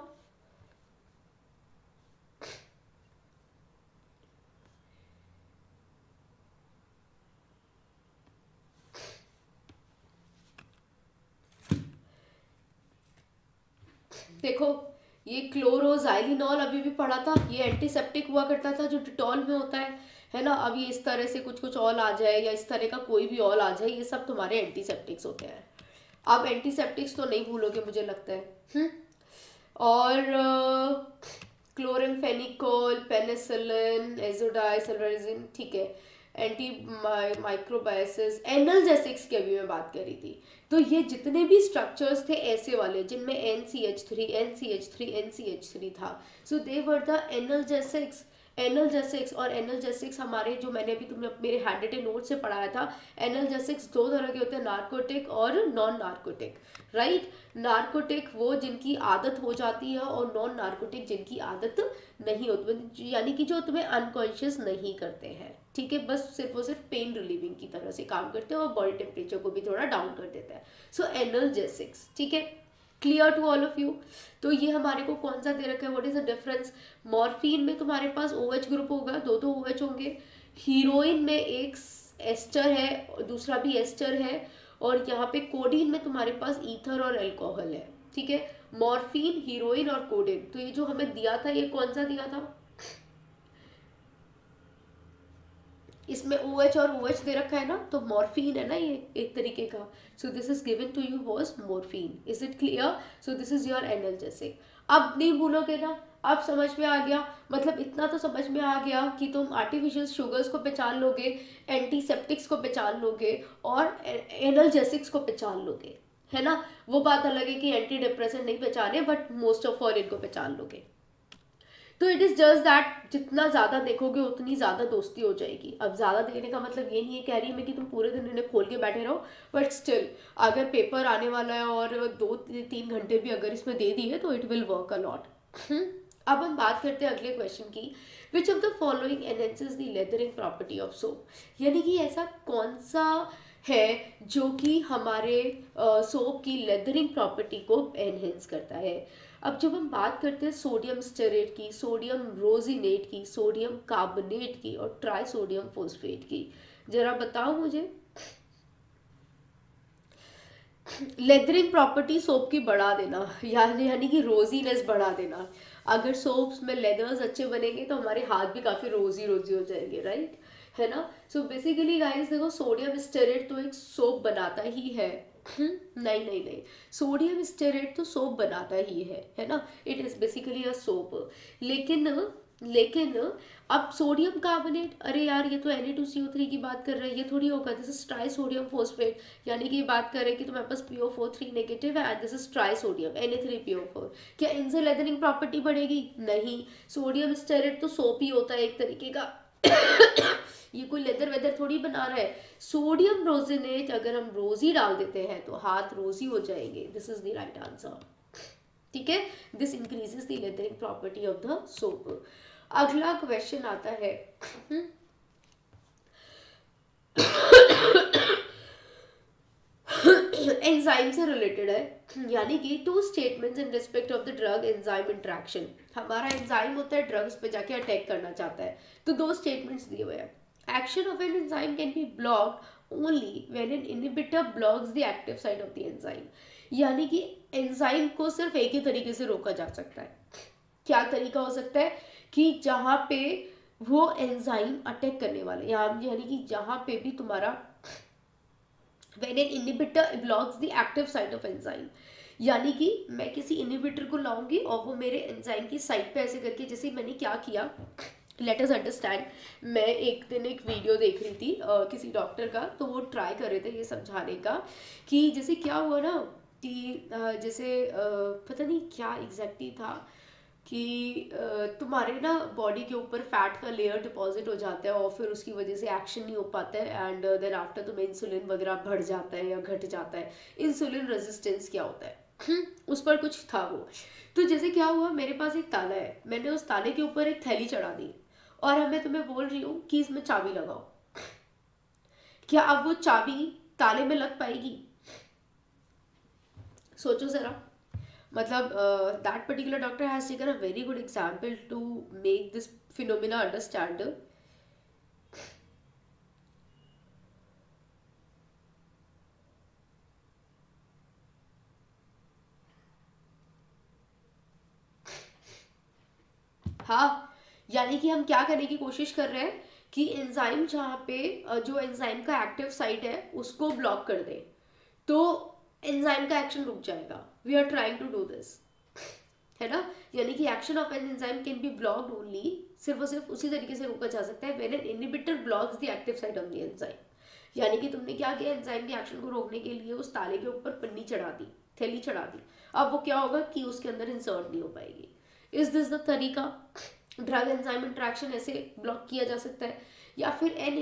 देखो ये क्लोरोजाइलिनॉल अभी भी पढ़ा था, ये एंटीसेप्टिक हुआ करता था जो डिटॉल में होता है ना। अब ये इस तरह से कुछ कुछ ऑल आ जाए या इस तरह का कोई भी ऑल आ जाए, ये सब तुम्हारे एंटीसेप्टिक्स होते हैं। अब एंटीसेप्टिक्स तो नहीं भूलोगे मुझे लगता है। और क्लोरेमफेनिकोल, पेनिसिलिन, एजोडाइसल्फारिजिन, ठीक है, एंटी माइक्रोबायसिस, एनाल्जेसिक्स की अभी मैं बात कर रही थी। तो ये जितने भी स्ट्रक्चर्स थे ऐसे वाले जिनमें NCH3 NCH3 NCH3 था, सो दे वर द एनाल्जेसिक्स। एनाल्जेसिक्स और एनाल्जेसिक्स हमारे जो मैंने अभी तुमने मेरे हैंड रिटन नोट से पढ़ाया था, एनाल्जेसिक्स दो तरह के होते हैं, नार्कोटिक और नॉन नार्कोटिक, राइट। नार्कोटिक वो जिनकी आदत हो जाती है और नॉन नार्कोटिक जिनकी आदत नहीं होती, यानी कि जो तुम्हें अनकॉन्शियस नहीं करते हैं, ठीक है, बस सिर्फ और सिर्फ पेन रिलीविंग की तरह से काम करते हैं और बॉडी टेम्परेचर को भी थोड़ा डाउन कर देता है। सो एनाल्जेसिक्स, ठीक है, clear to all of you. तो ये हमारे को कौन सा दे रखा है, what is the difference. Morphine में तुम्हारे पास OH ग्रुप होगा, दो OH होंगे। हीरोइन में एक एस्टर है, दूसरा भी एस्टर है, और यहाँ पे कोडीन में तुम्हारे पास ईथर और अल्कोहल है, ठीक है। मॉर्फिन, हीरोइन और कोडीन, तो ये जो हमें दिया था ये कौन सा दिया था, इसमें OH और OH दे रखा है ना, तो मॉर्फिन है ना ये एक तरीके का। So this is given to you was morphine, is it clear. So this is your analgesic. अब नहीं भूलोगे ना, अब समझ में आ गया, मतलब इतना तो समझ में आ गया कि तुम आर्टिफिशियल शुगर्स को पहचान लोगे, एंटीसेप्टिक्स को पहचान लोगे और एनाल्जेसिक्स को पहचान लोगे, है ना। वो बात अलग है कि एंटी डिप्रेसेंट नहीं पहचाने, बट मोस्ट ऑफ ऑल इनको पहचान लोगे। तो इट इज़ जस्ट दैट जितना ज़्यादा देखोगे उतनी ज़्यादा दोस्ती हो जाएगी। अब ज़्यादा देखने का मतलब ये नहीं है कह रही मैं कि तुम पूरे दिन इन्हें खोल के बैठे रहो, बट स्टिल अगर पेपर आने वाला है और 2-3 घंटे भी अगर इसमें दे दिए तो it will work a lot. अब हम बात करते हैं अगले क्वेश्चन की, which of the following enhances the lathering property of soap, यानी कि ऐसा कौन सा है जो कि हमारे सोप की लेदरिंग प्रॉपर्टी को एनहेंस करता है। अब जब हम बात करते हैं सोडियम स्टेरेट की, सोडियम रोजिनेट की, सोडियम कार्बोनेट की और ट्राई सोडियम फोस्फेट की, जरा बताओ मुझे। लेदरिंग प्रॉपर्टी सोप की बढ़ा देना, यानी कि रोजीनेस बढ़ा देना। अगर सोप्स में लेदर्स अच्छे बनेंगे तो हमारे हाथ भी काफ़ी रोजी रोजी हो जाएंगे, राइट, है ना। सो बेसिकली गाइस देखो, सोडियम स्टेरेट तो एक सोप बनाता ही है। नहीं नहीं नहीं, सोडियम स्टेरेट तो सोप बनाता ही है ना, it is basically a soap. लेकिन अब सोडियम कार्बोनेट, अरे यार ये तो Na2CO3 की बात कर रहे हैं, ये थोड़ी होगा, this is try sodium phosphate, यानी कि बात कर रहे हैं कि तुम्हारे पास PO4 3 नेगेटिव है and this is try sodium Na3PO4। क्या इनसे लेदरिंग प्रॉपर्टी बढ़ेगी, नहीं। सोडियम स्टेरेट तो सोप ही होता है एक तरीके का। ये कोई लेदर वेदर थोड़ी बना रहा है। सोडियम रोजिनेट अगर हम रोजी डाल देते हैं तो हाथ रोजी हो जाएंगे, this is the right answer, ठीक है। This increases the lathering property of the soap. अगला क्वेश्चन आता है, एंजाइम से रिलेटेड है, यानी कि 2 statements in respect of the drug enzyme interaction. हमारा एंजाइम होता है, ड्रग्स पे जाके अटैक करना चाहता है, तो 2 स्टेटमेंट्स दिए हुए हैं। Action of an enzyme can be blocked only when an inhibitor blocks the active side of the enzyme, यानी कि एंजाइम को सिर्फ एक ही तरीके से रोका जा सकता है। क्या तरीका हो सकता है कि जहाँ पे वो एंजाइम अटैक करने वाले, यानी कि जहाँ पे भी तुम्हारा when an inhibitor blocks the active site of enzyme, यानी कि मैं किसी इनहिबिटर को लाऊंगी और वो मेरे एंजाइम की साइड पे ऐसे करके, जैसे मैंने क्या किया, लेट अस अंडरस्टैंड। मैं एक दिन एक वीडियो देख रही थी किसी डॉक्टर का, तो वो ट्राई कर रहे थे ये समझाने का कि जैसे क्या हुआ ना कि जैसे पता नहीं क्या एग्जैक्टली था कि तुम्हारे ना बॉडी के ऊपर फैट का लेयर डिपॉजिट हो जाता है और फिर उसकी वजह से एक्शन नहीं हो पाता है एंड देन आफ्टर तुम्हें इंसुलिन वगैरह बढ़ जाता है या घट जाता है। इंसुलिन रेजिस्टेंस क्या होता है, उस पर कुछ था वो। तो जैसे क्या हुआ, मेरे पास एक ताला है, मैंने उस ताले के ऊपर एक थैली चढ़ा दी और मैं तुम्हें बोल रही हूँ कि इसमें चाबी लगाओ, क्या अब वो चाबी ताले में लग पाएगी? सोचो जरा। मतलब that particular doctor has taken a very good example to make this phenomena understand. हाँ, यानी कि हम क्या करने की कोशिश कर रहे हैं कि एंजाइम जहाँ पे जो एंजाइम का एक्टिव साइट है उसको ब्लॉक कर दे तो एंजाइम का एक्शन रुक जाएगा। We are trying to do this, है ना। यानी कि action of an enzyme can be blocked only, सिर्फ और सिर्फ उसी तरीके से रोका जा सकता है when an inhibitor blocks the active site of the enzyme. यानी कि तुमने क्या किया, एंजाइम के एक्शन को रोकने के लिए उस ताले के ऊपर पन्नी चढ़ा दी, थैली चढ़ा दी। अब वो क्या होगा कि उसके अंदर इंसर्ट नहीं हो पाएगी। इज दिस द तरीका? ड्रग एंजाइम इंटरेक्शन ऐसे ब्लॉक किया जा सकता है। या फिर an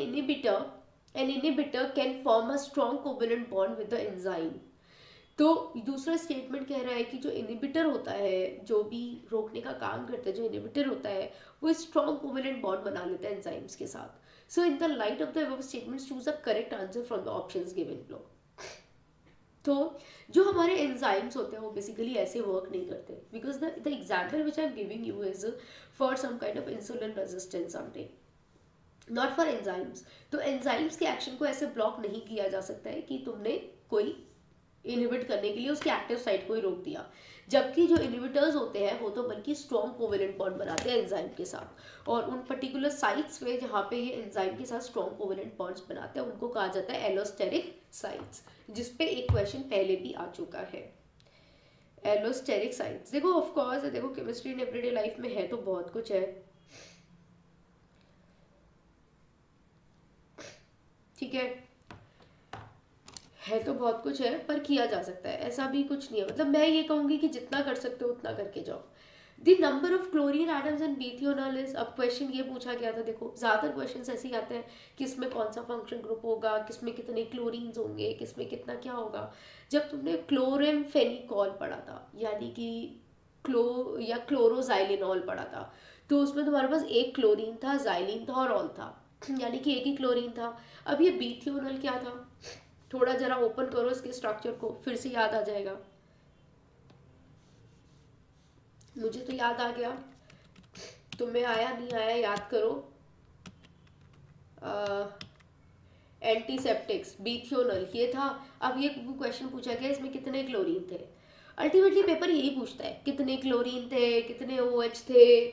inhibitor can form a strong covalent bond with the enzyme. तो दूसरा स्टेटमेंट कह रहा है कि जो इनिबिटर होता है, जो भी रोकने का काम करता है, जो इनिबिटर होता है वो स्ट्रॉन्ग कोवेलेंट बॉन्ड बना लेता है एंजाइम्स के साथ। So in the light of the above statements choose a correct answer from the options given below. तो जो हमारे एंजाइम्स होते हैं वो बेसिकली ऐसे वर्क नहीं करते, because the example which I am giving you is for some kind of insulin resistance something, not for enzymes. तो एंजाइम्स के एक्शन को ऐसे ब्लॉक नहीं किया जा सकता है कि तुमने कोई इनहिबिट करने के लिए उसके एक्टिव साइट को ही रोक दिया। जबकि जो इनहिबिटर्स होते हैं वो तो बल्कि स्ट्रॉन्ग कोवेलेंट बॉन्ड बनाते हैं एंजाइम के साथ, और उन पर्टिकुलर साइट्स पे जहाँ पे ये एंजाइम के साथ स्ट्रॉन्ग कोवेलेंट बॉन्ड्स बनाते हैं उनको कहा जाता है एलोस्टेरिक साइट्स, जिसपे एक क्वेश्चन पहले भी आ चुका है। एलोस्टेरिक साइट्स देखो, ऑफ कोर्स देखो केमिस्ट्री इन एवरीडे लाइफ में है तो बहुत कुछ है, ठीक है तो बहुत कुछ है, पर किया जा सकता है, ऐसा भी कुछ नहीं है। मतलब मैं ये कहूंगी कि जितना कर सकते हो उतना करके जाओ। The number of chlorine atoms in bithionol is, अब क्वेश्चन ये पूछा गया था, देखो ज़्यादातर क्वेश्चन ऐसे ही आते हैं कि इसमें कौन सा फंक्शन ग्रुप होगा, किसमें कितने क्लोरीन्स होंगे, किसमें कितना क्या होगा। जब तुमने क्लोरेम फेनिकॉल पढ़ा था, यानी कि या क्लोरोजाइलिनॉल पढ़ा था, तो उसमें तुम्हारे पास एक क्लोरीन था, जाइलिन था और ऑल था, यानी कि एक ही क्लोरीन था। अब ये बीथियोनल क्या था, थोड़ा जरा ओपन करो इसके स्ट्रक्चर को, फिर से याद आ जाएगा। मुझे तो याद आ गया, तुम्हें आया नहीं आया याद करो। एंटीसेप्टिक्स बीथियोनल ये था। अब ये क्वेश्चन पूछा गया इसमें कितने क्लोरीन थे। अल्टीमेटली पेपर यही पूछता है कितने क्लोरीन थे, कितने OH थे,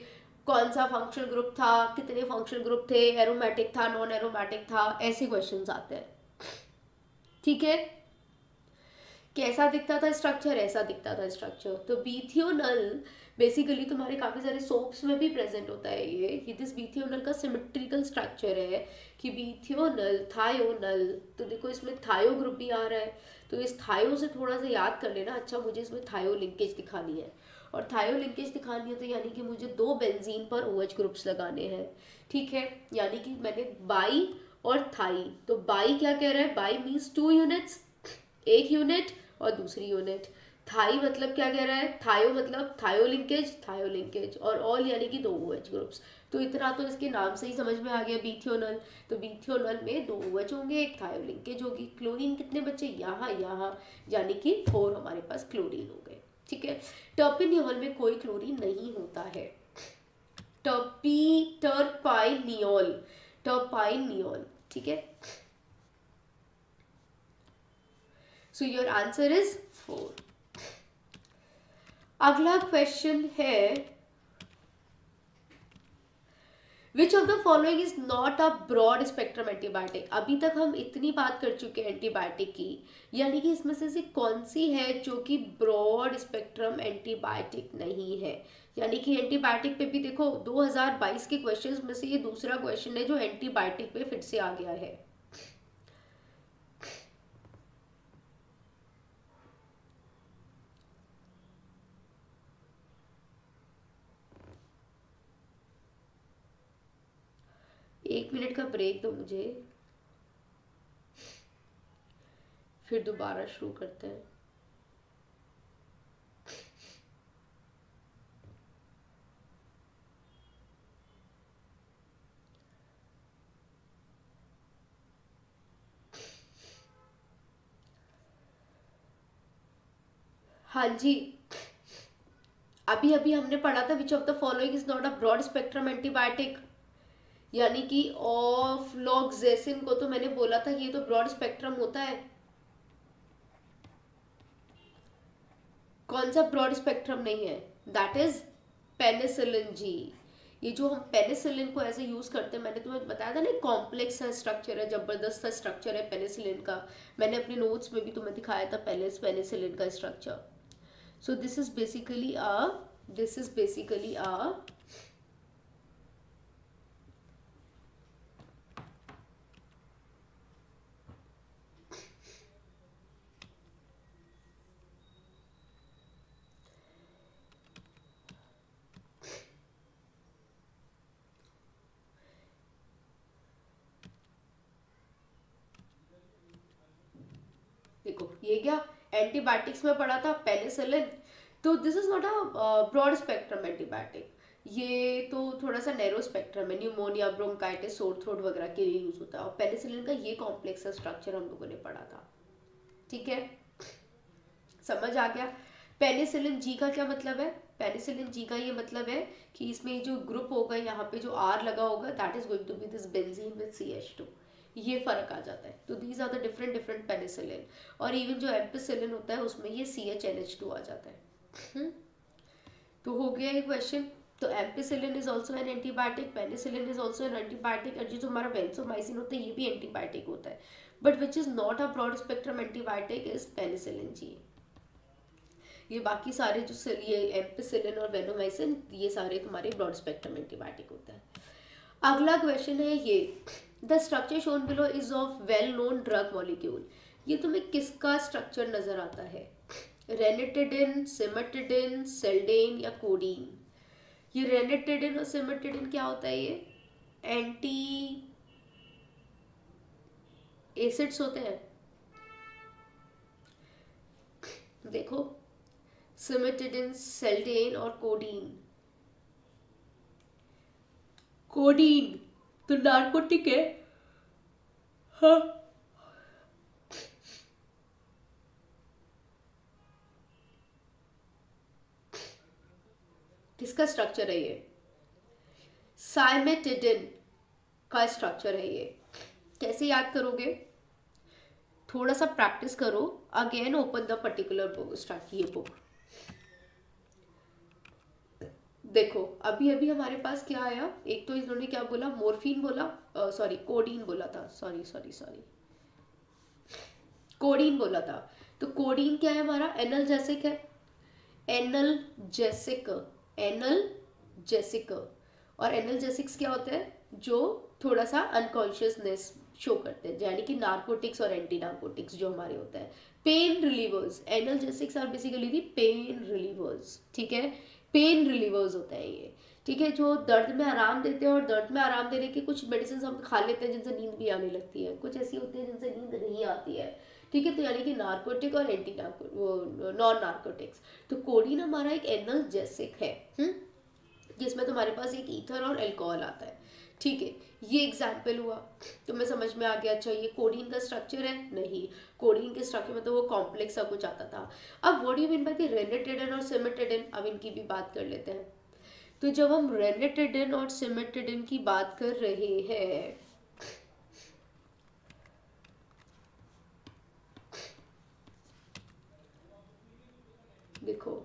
कौन सा फंक्शनल ग्रुप था, कितने फंक्शनल ग्रुप थे, एरोमेटिक था, नॉन एरोमेटिक था, ऐसे क्वेश्चंस आते हैं, ठीक है। कैसा दिखता था स्ट्रक्चर, ऐसा दिखता था स्ट्रक्चर। तो बीथियोनल बेसिकली तुम्हारे काफ़ी सारे सोप्स में भी प्रेजेंट होता है ये दिस बीथियोनल का सिमेट्रिकल स्ट्रक्चर है कि बीथियोनल थायोनल। तो देखो इसमें थायो ग्रुप भी आ रहा है, तो इस थायो से थोड़ा सा याद कर लेना, अच्छा मुझे इसमें थायो लिंकेज दिखानी है, और थायो लिंकेज दिखानी है तो यानी कि मुझे 2 बेंजीन पर OH ग्रुप्स लगाने हैं, ठीक है। यानी कि मैंने बाई और थाई, तो बाई क्या कह रहा है, बाई मीन्स 2 यूनिट्स, एक यूनिट और दूसरी यूनिट। थाई मतलब क्या कह रहा है, थायो मतलब थायो लिंकेज और ऑल यानी कि 2 OH ग्रुप्स। तो इतना तो इसके नाम से ही समझ में आ गया बीथियोनल। तो बीथियोनल में 2 OH होंगे, एक थायो लिंकेज होगी। क्लोरीन कितने बचे, यहाँ यहाँ, यानी कि 4 हमारे पास क्लोरीन हो गए, ठीक है। टर्पिनियोल में कोई क्लोरीन नहीं होता है। टर्पाइनियोल, टर्पाइनियोल, ठीक है। So your answer is 4। अगला क्वेश्चन है which of the following is not a broad spectrum antibiotic. अभी तक हम इतनी बात कर चुके हैं एंटीबायोटिक की, यानी कि इसमें से कौन सी है जो कि ब्रॉड स्पेक्ट्रम एंटीबायोटिक नहीं है। यानी कि एंटीबायोटिक पे भी देखो 2022 के क्वेश्चंस में से ये दूसरा क्वेश्चन है जो एंटीबायोटिक पे फिर से आ गया है। एक मिनट का ब्रेक दो मुझे, फिर दोबारा शुरू करते हैं। हाँ जी, अभी अभी हमने पढ़ा था which of the following is not a broad spectrum antibiotic, यानी कि ऑफ्लॉक्जेसिन को तो मैंने बोला था ये तो ब्रॉड स्पेक्ट्रम होता है। कौन सा ब्रॉड स्पेक्ट्रम नहीं है, दैट इज पेनिसिलिन जी। ये जो हम पेनिसिलिन को ऐसे यूज करते हैं, मैंने तुम्हें बताया था ना कॉम्प्लेक्स सा स्ट्रक्चर है, जबरदस्त सा स्ट्रक्चर है पेनिसिलिन का। मैंने अपने नोट्स में भी तुम्हें दिखाया था पहले पेनिसिलिन का structure. So this is basically a ये क्या एंटीबायोटिक्स में पढ़ा था, पेनिसिलिन। तो this is not a broad spectrum antibiotic, ये तो थोड़ा सा नैरो स्पेक्ट्रम है, न्यूमोनिया, ब्रोंकाइटिस, सोर थ्रोट वगैरह के लिए यूज होता है। और पेनिसिलिन का ये कॉम्प्लेक्स सा स्ट्रक्चर हम लोगों ने पढ़ा था, ठीक है, समझ आ गया। पेनिसिलिन जी का क्या मतलब है, पेनिसिलिन जी का ये मतलब है कि इसमें जो ग्रुप होगा, यहाँ पे जो आर लगा होगा, that is going to be this benzene with CH2, ये फर्क आ जाता है। तो these are the different different penicillin. और इवन जो एम्पिसिलिन होता है उसमें ये CHNH2 आ जाता है। तो हो गया ये क्वेश्चन। तो ampicillin is also an antibiotic, penicillin is also an antibiotic, और जो हमारा वेंसोमाइसिन होता है ये भी एंटीबायोटिक होता है, but which is not a broad spectrum antibiotic is penicillin G. ये बाकी सारे जो ये एम्पिसिलिन और वेनोमाइसिन ये सारे तुम्हारे ब्रॉड स्पेक्ट्रम एंटीबायोटिक होता है। अगला क्वेश्चन है ये, the structure shown below is of well known drug molecule. ये तुम्हें किसका स्ट्रक्चर नजर आता है, रेनिटिडिन, सिमेटिडिन, सेल्डेन या कोडीन। ये रेनिटिडिन और सिमेटिडिन क्या होता है, ये एंटी एसिड्स होते हैं। देखो सिमेटिडिन, सेल्डेन और कोडीन। कोडीन तो नार्कोटिक है, हाँ, किसका स्ट्रक्चर है ये, साइमेटिडिन का स्ट्रक्चर है ये। कैसे याद करोगे, थोड़ा सा प्रैक्टिस करो, again open the particular book, start ये बुक। देखो अभी अभी हमारे पास क्या आया, एक तो इन्होंने क्या बोला, मोर्फिन बोला, सॉरी कोडीन बोला था, सॉरी सॉरी सॉरी कोडीन बोला था। तो कोडीन क्या है हमारा, एनल्जेसिक है, एनल्जेसिक, एनल्जेसिक। और एनल्जेसिक्स क्या होते हैं, जो थोड़ा सा अनकॉन्शियसनेस शो करते हैं, यानी कि नार्कोटिक्स और एंटी नार्कोटिक्स जो हमारे होते हैं। Pain relievers, analgesics are basically the pain relievers, ठीक है, पेन रिलीवर्स होता है ये, ठीक है, जो दर्द में आराम देते हैं। और दर्द में आराम देने की कुछ मेडिसिन हम खा लेते हैं जिनसे नींद भी आने लगती है, कुछ ऐसी होती है जिनसे नींद नहीं आती है, ठीक है। तो यानी कि नार्कोटिक और एंटी नॉन नार्कोटिक्स। तो कोडीन हमारा एक एनल्जेसिक है, जिसमें तुम्हारे पास एक ईथर और अल्कोहल आता है, ठीक है। ये एग्जाम्पल हुआ, तुम्हें समझ में आ गया। अच्छा ये कोडीन का स्ट्रक्चर है, नहीं, कोडीन के स्ट्रक्चर में तो वो कॉम्प्लेक्स सा कुछ आता था। अब what do you mean by the ranitidine और सिमेटिडिन, अब इनकी भी बात कर लेते हैं। तो जब हम रेनिटिडिन और सिमेटिडिन की बात कर रहे हैं, देखो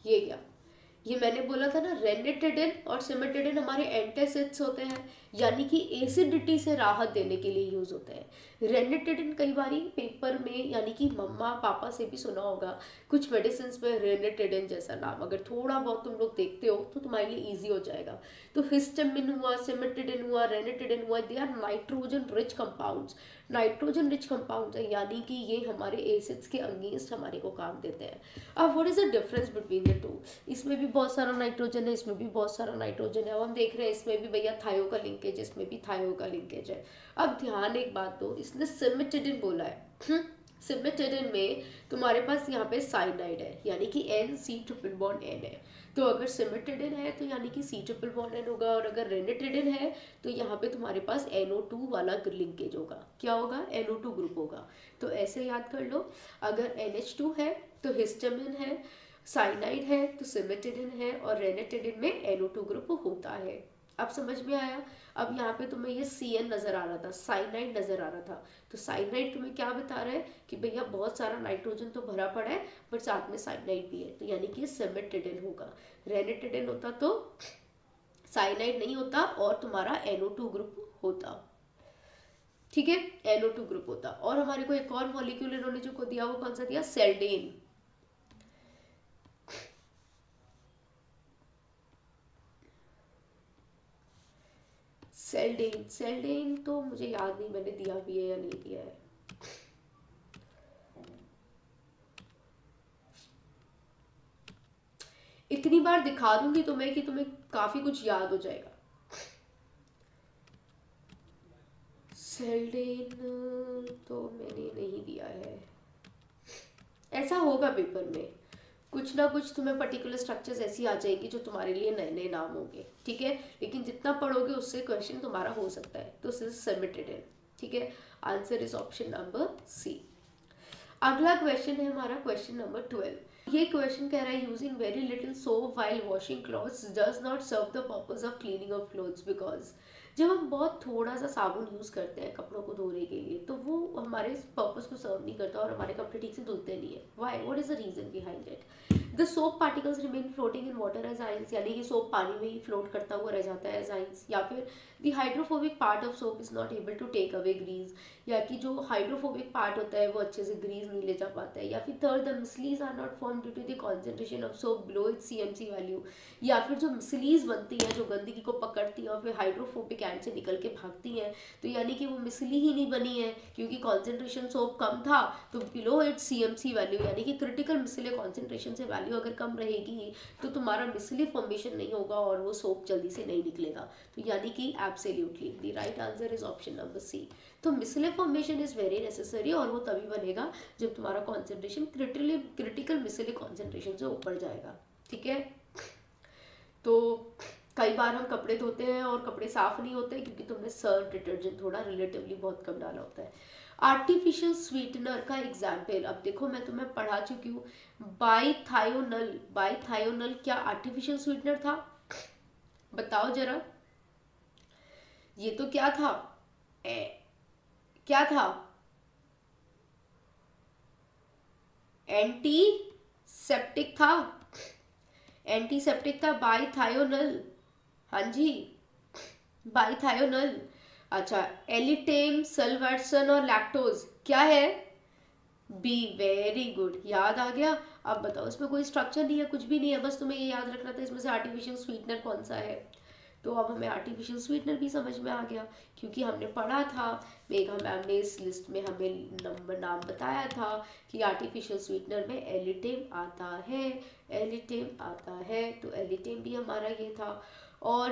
ये क्या, ये मैंने बोला था ना, रेनिटिडिन और सिमेटिडिन हमारे एंटासिड्स होते हैं, यानी कि एसिडिटी से राहत देने के लिए यूज होते हैं। रेनिटिडिन कई बारी पेपर में, यानी कि मम्मा पापा से भी सुना होगा, कुछ मेडिसिन में रेनिटिडिन जैसा नाम, अगर थोड़ा बहुत तुम लोग देखते हो तो तुम्हारे लिए ईजी हो जाएगा। तो हिस्टामिन हुआ, सिमेटिडिन हुआ, रेनिटिडिन हुआ, they are nitrogen rich compounds. Nitrogen rich compounds है, यानी कि ये हमारे एसिड्स के अगेंस्ट हमारे को काम देते हैं। अब what is the difference between the two, इसमें भी बहुत सारा नाइट्रोजन है, इसमें भी बहुत सारा नाइट्रोजन है। अब हम देख रहे हैं इसमें भी भैया थायो का लिंकेज, इसमें भी थायो का लिंकेज है। अब ध्यान एक बात दो, इसने सिमेटिडिन बोला है, सिमेटिडिन में तुम्हारे पास यहाँ पे साइनाइड है, यानी कि NC ट्रिपल बॉन्ड N है। तो अगर सिमेटिडिन है तो यानी कि C ट्रिपल बॉन्ड N होगा, और अगर रेनिटिडिन है तो यहाँ पे तुम्हारे पास NO2 वाला लिंकेज होगा। क्या होगा, NO2 ग्रुप होगा। तो ऐसे याद कर लो, अगर NH2 है तो हिस्टामिन है, साइनाइड है तो सिमेटिडिन है, और रेनिटिडिन में NO2 ग्रुप होता है। अब समझ में आया। अब यहाँ पे तुम्हें ये CN नजर आ रहा था, साइनाइड नजर आ रहा था। तो साइनाइड तुम्हें क्या बता रहा है कि भैया बहुत सारा नाइट्रोजन तो भरा पड़ा है, बट साथ में साइनाइड भी है, तो यानी कि सिमेटिडिन होगा। रेनिटिडिन होता तो साइनाइड नहीं होता और तुम्हारा NO2 ग्रुप होता, ठीक है, NO2 ग्रुप होता। और हमारे को एक और मॉलिक्यूल इन्होंने जो को दिया, वो कौन सा दिया, सेल्डेन। सेल्डेन, सेल्डेन तो मुझे याद नहीं मैंने दिया भी है या नहीं दिया है। इतनी बार दिखा दूंगी तुम्हें कि तुम्हें काफी कुछ याद हो जाएगा। सेल्डेन तो मैंने नहीं दिया है, ऐसा होगा पेपर में कुछ ना कुछ तुम्हें पर्टिकुलर स्ट्रक्चर्स ऐसी आ जाएगी जो तुम्हारे लिए नए नए नाम होंगे, ठीक है, लेकिन जितना पढ़ोगे उससे क्वेश्चन तुम्हारा हो सकता है, तो दिस सबमिटेड है, ठीक है। Answer is option number C. अगला क्वेश्चन है हमारा क्वेश्चन नंबर 12। ये क्वेश्चन कह रहा है using very little soap while washing clothes does not serve the purpose of cleaning of clothes because. जब हम बहुत थोड़ा सा साबुन यूज़ करते हैं कपड़ों को धोने के लिए तो वो हमारे पर्पस को सर्व नहीं करता और हमारे कपड़े ठीक से धुलते नहीं है। Why, what is the reason behind it? The soap particles remain floating in water as ions, यानी कि सोप पानी में ही फ्लोट करता हुआ रह जाता है एज आइंस, या फिर the hydrophobic part of soap is not able to take away grease, या कि जो हाइड्रोफोबिक पार्ट होता है वो अच्छे से ग्रीज नहीं ले जा पाता है, या फिर third the micelles are not form due to the concentration of soap below its CMC value, या फिर जो मिसलीज बनती है जो गंदगी को पकड़ती है और फिर हाइड्रोफोबिक एंड से निकल के भागती हैं, तो यानी कि वो मिसली ही नहीं बनी है क्योंकि कॉन्सेंट्रेशन सोप कम था, तो बिलो इट्स सीएमसी वैल्यू यानी कि क्रिटिकल मिसले कॉन्सेंट्रेशन से वैल्यू अगर कम रहेगी तो तुम्हारा मिसली फॉर्मेशन नहीं होगा और वो सोप जल्दी से नहीं निकलेगा, तो यानी कि absolutely the right answer is option number C. तो micelle formation is very necessary और वो तभी बनेगा जब तुम्हारा कॉन्सेंट्रेशन क्रिटिकल मिसले कॉन्सेंट्रेशन से ऊपर जाएगा, ठीक है। तो कई बार हम कपड़े धोते हैं और कपड़े साफ नहीं होते क्योंकि तुमने सर्फ डिटर्जेंट थोड़ा रिलेटिवली बहुत कम डाला होता है। आर्टिफिशियल स्वीटनर का एग्जाम्पल, अब देखो मैं तुम्हें पढ़ा चुकी हूँ, बाइथायोनल, बाइथायोनल क्या आर्टिफिशियल स्वीटनर था? बताओ जरा, ये तो क्या था? क्या था? एंटीसेप्टिक था, एंटीसेप्टिक था बाइथायोनल, हाँ जी बाइथायोनल। अच्छा, एलिटेम, सल्वर्सन और लैक्टोज क्या है? बी, वेरी गुड, याद आ गया। अब बताओ, इसमें कोई स्ट्रक्चर नहीं है, कुछ भी नहीं है, बस तुम्हें ये याद रखना था इसमें से आर्टिफिशियल स्वीटनर कौन सा है। तो अब हमें आर्टिफिशियल स्वीटनर भी समझ में आ गया क्योंकि हमने पढ़ा था, मेघा मैम ने इस लिस्ट में हमें नाम बताया था कि आर्टिफिशियल स्वीटनर में एलिटेम आता है, एलिटेम आता है, तो एलिटेम भी हमारा ये था। और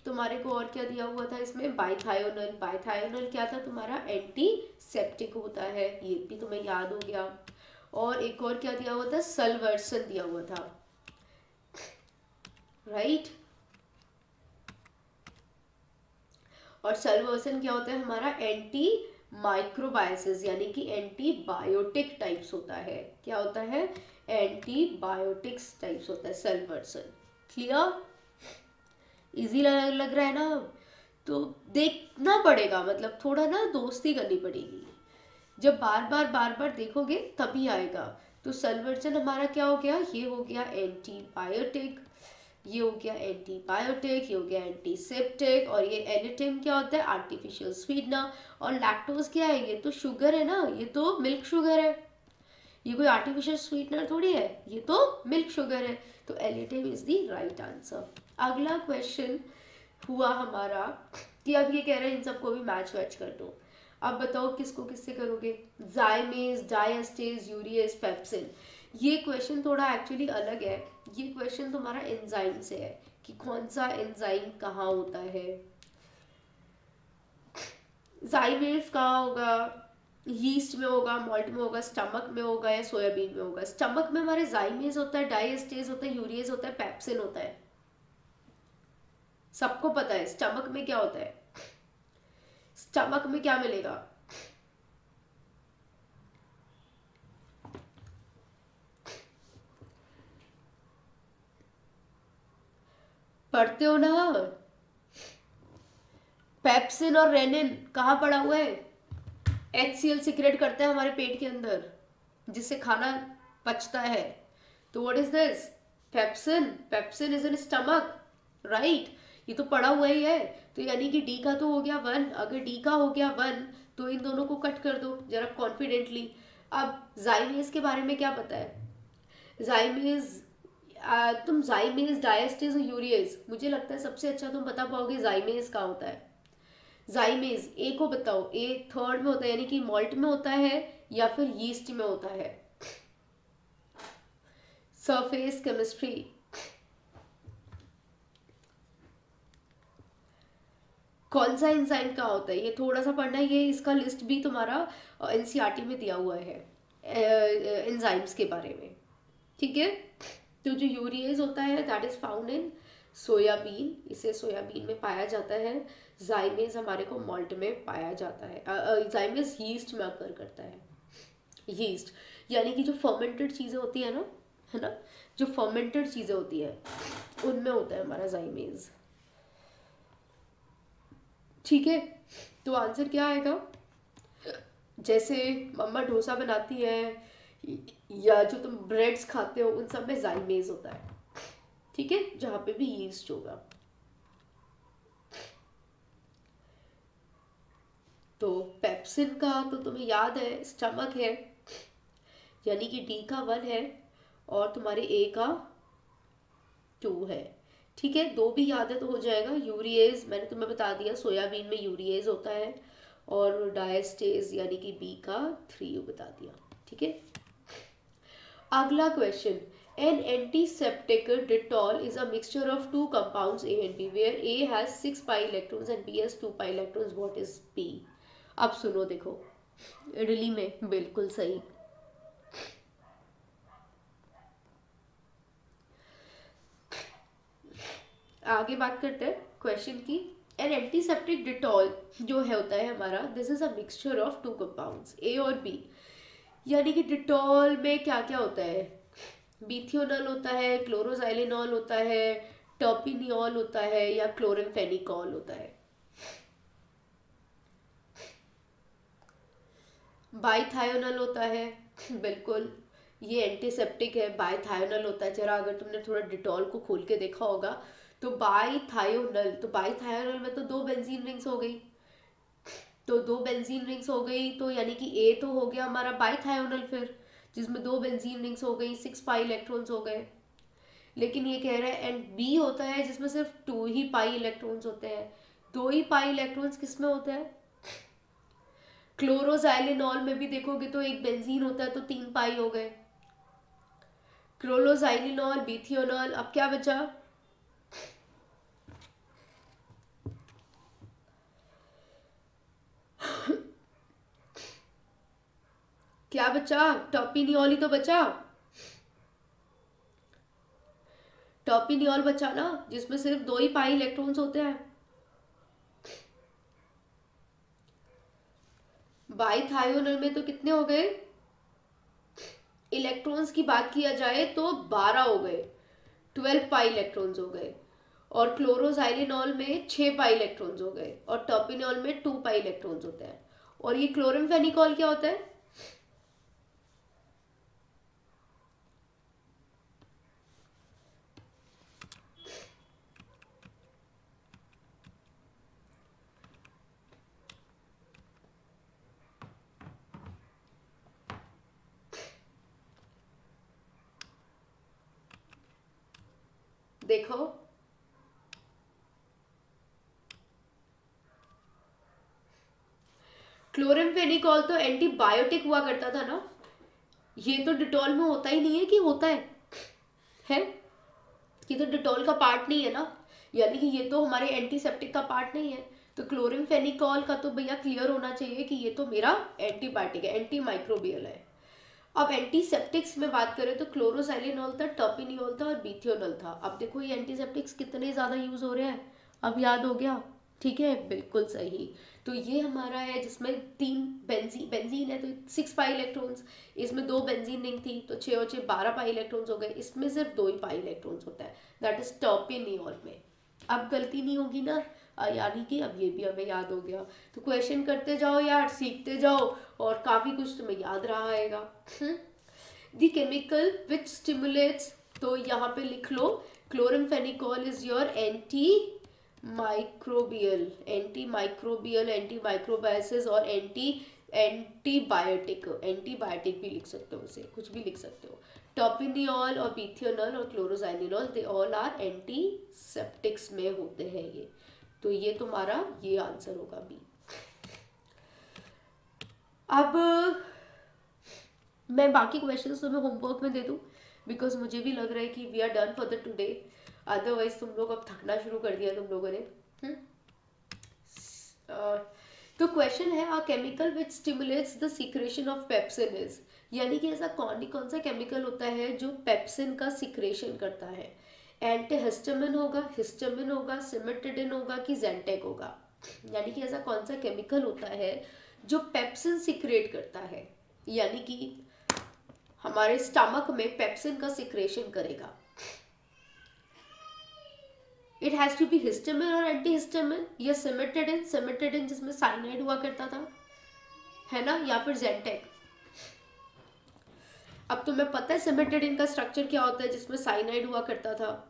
तुम्हारे को और क्या दिया हुआ था इसमें? बाइथायोनल, बाइथायोनल क्या था तुम्हारा? एंटीसेप्टिक होता है, ये भी तुम्हें याद हो गया। और एक और क्या दिया हुआ था? सल्वर्सन दिया हुआ था, राइट। और सल्वर्सन क्या होता है हमारा? एंटी माइक्रोबायोसिस यानी कि एंटीबायोटिक टाइप्स होता है। क्या होता है? एंटीबायोटिक्स टाइप्स होता है सल्वर्सन। क्लियर? इजी लग रहा है ना? तो देखना पड़ेगा, मतलब थोड़ा ना दोस्ती करनी पड़ेगी, जब बार बार देखोगे तभी आएगा। तो सल्वर्सन हमारा क्या हो गया? ये हो गया एंटीबायोटिक, ये हो गया एंटीबायोटिक, ये हो गया एंटीसेप्टिक, और ये एलिटिम क्या होता है? Artificial sweetener. और लैक्टोज क्या है? ये तो शुगर है ना, ये तो मिल्क शुगर है, ये कोई आर्टिफिशियल स्वीटनर थोड़ी है, ये तो मिल्क शुगर है। तो एलिटिम इज द राइट आंसर। अगला क्वेश्चन हुआ हमारा कि अब ये कह रहे हैं इन सबको भी मैच वैच कर दो। अब बताओ किसको किससे करोगे? जाइमेज, डायस्टेज, यूरिएज, पेप्सिन। ये क्वेश्चन थोड़ा एक्चुअली अलग है, ये क्वेश्चन तुम्हारा एंजाइम से है कि कौन सा एंजाइम कहाँ होता है। जाइमेज कहाँ होगा? यीस्ट में होगा, मॉल्ट में होगा, स्टमक में होगा या सोयाबीन में होगा? स्टमक में हमारे जाइमेज होता है, डायस्टेज होता है, यूरिएज होता है, पेप्सिन होता है, सबको पता है। स्टमक में क्या होता है? स्टमक में क्या मिलेगा? पढ़ते हो ना? पेप्सिन और रेनिन कहाँ पड़ा हुआ है? HCl सिक्रेट करता है हमारे पेट के अंदर जिससे खाना पचता है। तो what is this? Pepsin, pepsin is in stomach, right. ये तो पड़ा हुआ ही है, तो यानी कि डी का तो हो गया 1। अगर डी का हो गया 1 तो इन दोनों को कट कर दो जरा कॉन्फिडेंटली। अब जाइमेज के बारे में क्या पता है? जाइमेज, तुम जाइमेज, डायस्टेज और यूरिएज, मुझे लगता है सबसे अच्छा तुम बता पाओगे जाइमेज कहाँ होता है। जाइमेज ए को बताओ, ए थर्ड में होता है यानी कि मॉल्ट में होता है या फिर यीस्ट में होता है? सरफेस केमिस्ट्री, कौन सा एंजाइम कहाँ होता है ये थोड़ा सा पढ़ना है, ये इसका लिस्ट भी तुम्हारा एनसीईआरटी में दिया हुआ है एंजाइम्स के बारे में, ठीक है। तो जो यूरिएज होता है that is found in soybean, इसे सोयाबीन में पाया जाता है। जाइमेज हमारे को मॉल्ट में पाया जाता है। जाइमेज यीस्ट में अकर करता है। यीस्ट यानी कि जो फर्मेंटेड चीज़ें होती है ना, है ना, जो फर्मेंटेड चीज़ें होती है उनमें होता है हमारा जाइमेज, ठीक है। तो आंसर क्या आएगा, जैसे मम्मा डोसा बनाती है या जो तुम ब्रेड्स खाते हो उन सब में जाइमेज होता है, ठीक है, जहाँ पे भी यीस्ट होगा। तो पेप्सिन का तो तुम्हें याद है स्टमक है, यानी कि डी का 1 है और तुम्हारे ए का 2 है, ठीक है। 2 भी याद है तो हो जाएगा। यूरिएज मैंने तुम्हें बता दिया, सोयाबीन में यूरिएज होता है, और डायस्टेज यानी कि बी का 3 बता दिया, ठीक है। अगला question, an antiseptic Dettol is a mixture of two compounds A and B where A has 6 pi electrons and B has 2 pi electrons, what is B. अब सुनो देखो, इडली में बिल्कुल सही। आगे बात करते हैं क्वेश्चन की। एन एंटीसेप्टिक डिटॉल जो है होता है हमारा, this is a mixture of two compounds A और बी, यानी कि डिटॉल में क्या क्या होता है, बीथियोनल होता है, क्लोरोजाइलिनॉल होता है, टर्पिनियॉल होता है या क्लोरिनफेनिकॉल होता है। बाइथायोनल होता है, बिल्कुल ये एंटीसेप्टिक है, बाइथायोनल होता है। जरा अगर तुमने थोड़ा डिटॉल को खोल के देखा होगा तो बाइथायोनल, तो बाइथायोनल में तो 2 बेंजीन रिंग्स हो गई, तो 2 बेंजीन रिंग्स हो गई, तो यानी कि ए तो हो गया हमारा बाइथायोनल फिर, जिसमें 2 बेंजीन रिंग्स हो गई, 6 पाई इलेक्ट्रॉन्स हो गए। लेकिन ये कह रहा है एंड बी होता है जिसमें सिर्फ 2 ही पाई इलेक्ट्रॉन्स होते हैं। 2 ही पाई इलेक्ट्रॉन्स किसमें होते हैं, क्लोरोजाइलिनॉल में भी देखोगे तो एक बेंजीन होता है तो 3 पाई हो गए। क्लोरोजाइलिनॉल, बीथियोनॉल, अब क्या बचा, क्या बचा, टॉपिनियोल ही तो बचा, टॉपिनियोल बचा ना, जिसमें सिर्फ 2 ही पाई इलेक्ट्रॉन्स होते हैं। बाइथायोनल में तो कितने हो गए, इलेक्ट्रॉन्स की बात किया जाए तो 12 हो गए, 12 पाई इलेक्ट्रॉन्स हो गए। और क्लोरोजाइलिनॉल में 6 पाई इलेक्ट्रॉन्स हो गए और टॉपिनॉल में 2 पाई इलेक्ट्रॉन्स होते हैं। और ये क्लोरिनफेनिकॉल क्या होता है, देखो क्लोरिनफेनिकॉल तो एंटीबायोटिक हुआ करता था ना, ये तो डिटॉल में होता ही नहीं है कि होता है ये तो डिटॉल का पार्ट नहीं है ना, यानी कि ये तो हमारे एंटीसेप्टिक का पार्ट नहीं है। तो क्लोरिनफेनिकॉल का तो भैया क्लियर होना चाहिए कि ये तो मेरा एंटीबायोटिक है, एंटी माइक्रोबियल है। अब एंटीसेप्टिक्स में बात करें तो क्लोरोसाइलिनॉल था, टर्पिनियोल था और बीथियोनल था। अब देखो ये एंटीसेप्टिक्स कितने ज़्यादा यूज़ हो रहे हैं, अब याद हो गया, ठीक है, बिल्कुल सही। तो ये हमारा है जिसमें 3 बेंजीन है तो 6 पाई इलेक्ट्रॉन्स, इसमें 2 बेंजीन रिंग थी तो 6 और 6 12 पाई इलेक्ट्रॉन्स हो गए, इसमें सिर्फ 2 ही पाई इलेक्ट्रॉन्स होता है, दैट इज टर्पिनियोल में। अब गलती नहीं होगी ना, यानी कि अब ये भी हमें याद हो गया। तो क्वेश्चन करते जाओ यार, सीखते जाओ और काफ़ी कुछ तुम्हें याद रहा आएगा। द केमिकल विच स्टिमुलेट्स, तो यहाँ पे लिख लो क्लोरिनफेनिकॉल इज योर माइक्रोबियल एंटी माइक्रोबायसिस और एंटीबायोटिक भी लिख सकते हो, उसे कुछ भी लिख सकते हो। टॉपिनियोल और बीथियोनल और क्लोरोजाइनिनॉल दे ऑल आर एंटीसेप्टिक्स में होते हैं ये, तो ये तुम्हारा ये आंसर होगा बी। अब मैं बाकी क्वेश्चंस तुम्हें होमवर्क में दे दूं, बिकॉज मुझे भी लग रहा है कि we are done for the today, otherwise तुम लोग अब थकना शुरू कर दिया तुम लोगों ने। तो क्वेश्चन है, a chemical which stimulates the secretion of pepsin is, यानी कि ऐसा कौन सा केमिकल होता है जो पेप्सिन का सिक्रेशन करता है? एंटीहिस्टामिन होगा, हिस्टामिन होगा, सिमेटिडिन होगा कि जेंटेक होगा? यानी कि ऐसा कौन सा केमिकल होता है जो पेप्सिन सिक्रेट करता है, यानी कि हमारे स्टमक में पेप्सिन का सिक्रेशन करेगा? It has to be histamine और एंटीहिस्टामिन, या सिमेटिडिन, सिमेटिडिन जिसमें साइनाइड हुआ करता था, है ना, या फिर जेंटेक? अब तुम्हें पता है सिमेटिडिन का स्ट्रक्चर क्या होता है जिसमें साइनाइड हुआ करता था?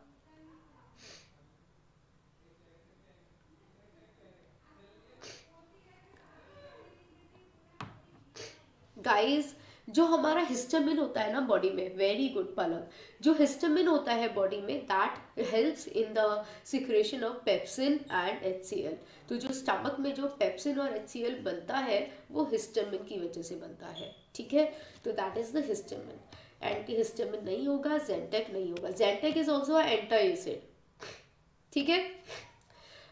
गाइस, जो हमारा हिस्टामिन होता है ना बॉडी में, वेरी गुड पलक, जो हिस्टामिन होता है बॉडी में that helps in the secretion of pepsin and HCl। तो जो स्टमक में जो पेप्सिन और HCl बनता है वो हिस्टामिन की वजह से बनता है, ठीक है? तो that is the histamine. Antihistamine नहीं होगा, जेंटेक नहीं होगा। जेंटेक इज ऑल्सो एंटी एसिड, ठीक है?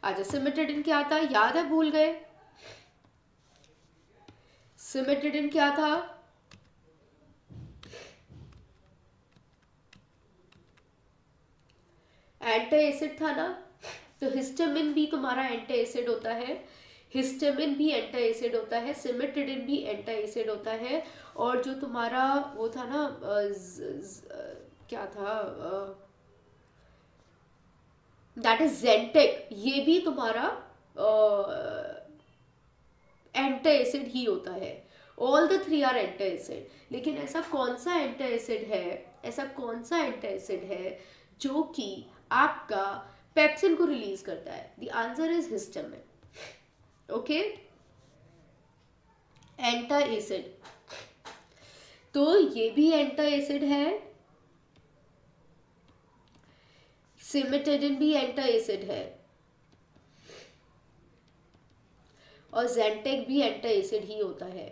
अच्छा, सिमेटिडिन क्या था, याद है, भूल गए? सिमेटिडिन क्या था? एंटी एसिड था ना? तो हिस्टामिन भी तुम्हारा एंटी एसिड होता है, हिस्टामिन भी एंटी एसिड होता है, सिमेटिडिन भी एंटी एसिड होता है। और जो तुम्हारा वो था ना, क्या था, दैट इज जेंटेक, ये भी तुम्हारा एंटी एसिड ही होता है। All the three are anti acid. लेकिन ऐसा कौन सा एंटी एसिड है, ऐसा कौन सा एंटी एसिड है जो कि आपका पेप्सिन को रिलीज करता है? The answer is histamine, okay, anti acid. तो ये भी एंटी एसिड है, सिमेटिडिन भी एंटी एसिड है, और जेंटेक भी एंटी एसिड ही होता है,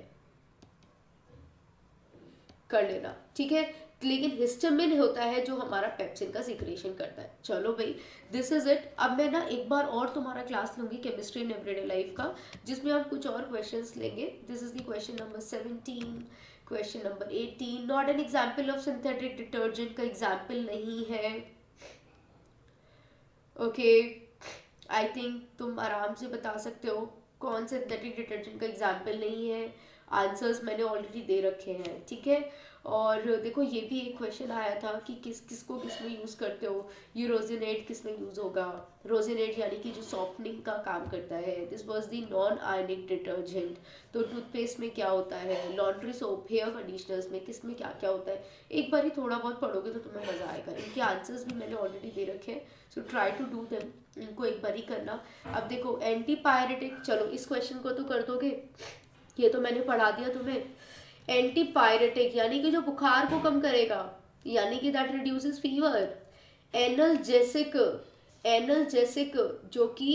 कर लेना, ठीक है? लेकिन हिस्टामिन होता है जो हमारा पेप्सिन का सिक्रेशन करता है। चलो भाई, दिस इज इट। अब मैं ना एक बार और तुम्हारा क्लास लूंगी केमिस्ट्री इन एवरीडे लाइफ का, जिसमें हम कुछ और क्वेश्चंस लेंगे। This is the question number 17, question number 18। Not an example of synthetic detergent का एग्जाम्पल नहीं है, ओके? आई थिंक तुम आराम से बता सकते हो कौन सिंथेटिक डिटर्जेंट का एग्जाम्पल नहीं है। आंसर्स मैंने ऑलरेडी दे रखे हैं, ठीक है? और देखो, ये भी एक क्वेश्चन आया था कि किसको किस में यूज़ करते हो, ये रोजिनेट किस में यूज़ होगा? रोजिनेट यानी कि जो सॉफ्टनिंग का काम करता है। This was the non ionic detergent. तो टूथपेस्ट में क्या होता है, लॉन्ड्री सोप, हेयर कंडीशनर्स में किस में क्या क्या होता है? एक बार ही थोड़ा बहुत पढ़ोगे तो तुम्हें मज़ा आएगा। इनके आंसर्स भी मैंने ऑलरेडी दे रखे हैं, so try to do them, इनको एक बार ही करना। अब देखो, एंटीपायरेटिक, चलो इस क्वेश्चन को तो कर दोगे, ये तो मैंने पढ़ा दिया तुम्हें। एंटीपायरेटिक यानी कि जो बुखार को कम करेगा, यानी कि दैट रिड्यूसेस फीवर। एनल्जेसिक, एनल्जेसिक जो कि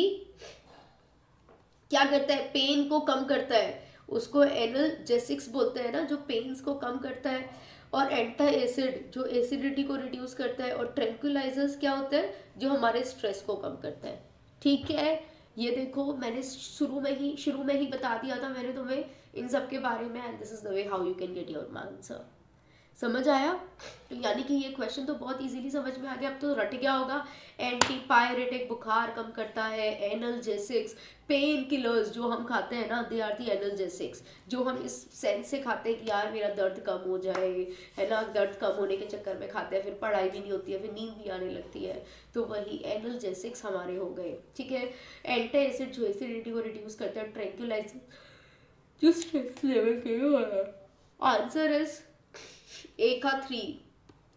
क्या करता है, पेन को कम करता है, उसको एनल्जेसिक्स बोलते हैं ना, जो पेन्स को कम करता है। और एंटी एसिड जो एसिडिटी को रिड्यूस करता है। और ट्रैंक्विलाइजर्स क्या होता है, जो हमारे स्ट्रेस को कम करता है, ठीक है? ये देखो, मैंने शुरू में ही बता दिया था मैंने तुम्हें इन सब के बारे में, and this is the way how you can get your answer. समझ आया? तो यानी कि ये क्वेश्चन तो बहुत इजीली समझ में आ गया, अब तो रट गया होगा। एंटीपायरेटिक बुखार कम करता है, एनल्जेसिक्स पेन किलर्स जो हम खाते हैं ना, दे आर दी एनल्जेसिक्स, जो हम इस सेंस से खाते हैं कि यार मेरा दर्द कम हो जाए, है ना, दर्द कम होने के चक्कर में खाते हैं, फिर पढ़ाई भी नहीं होती है, फिर नींद भी आने लगती है, तो वही एनल्जेसिक्स हमारे हो गए, ठीक है? एंटी एसिड जो एसिडिटी को रिड्यूस करता है, ट्रैंक्विलाइजर जो स्ट्रेस लेवल के हो रहा है। आंसर इज ए का 3,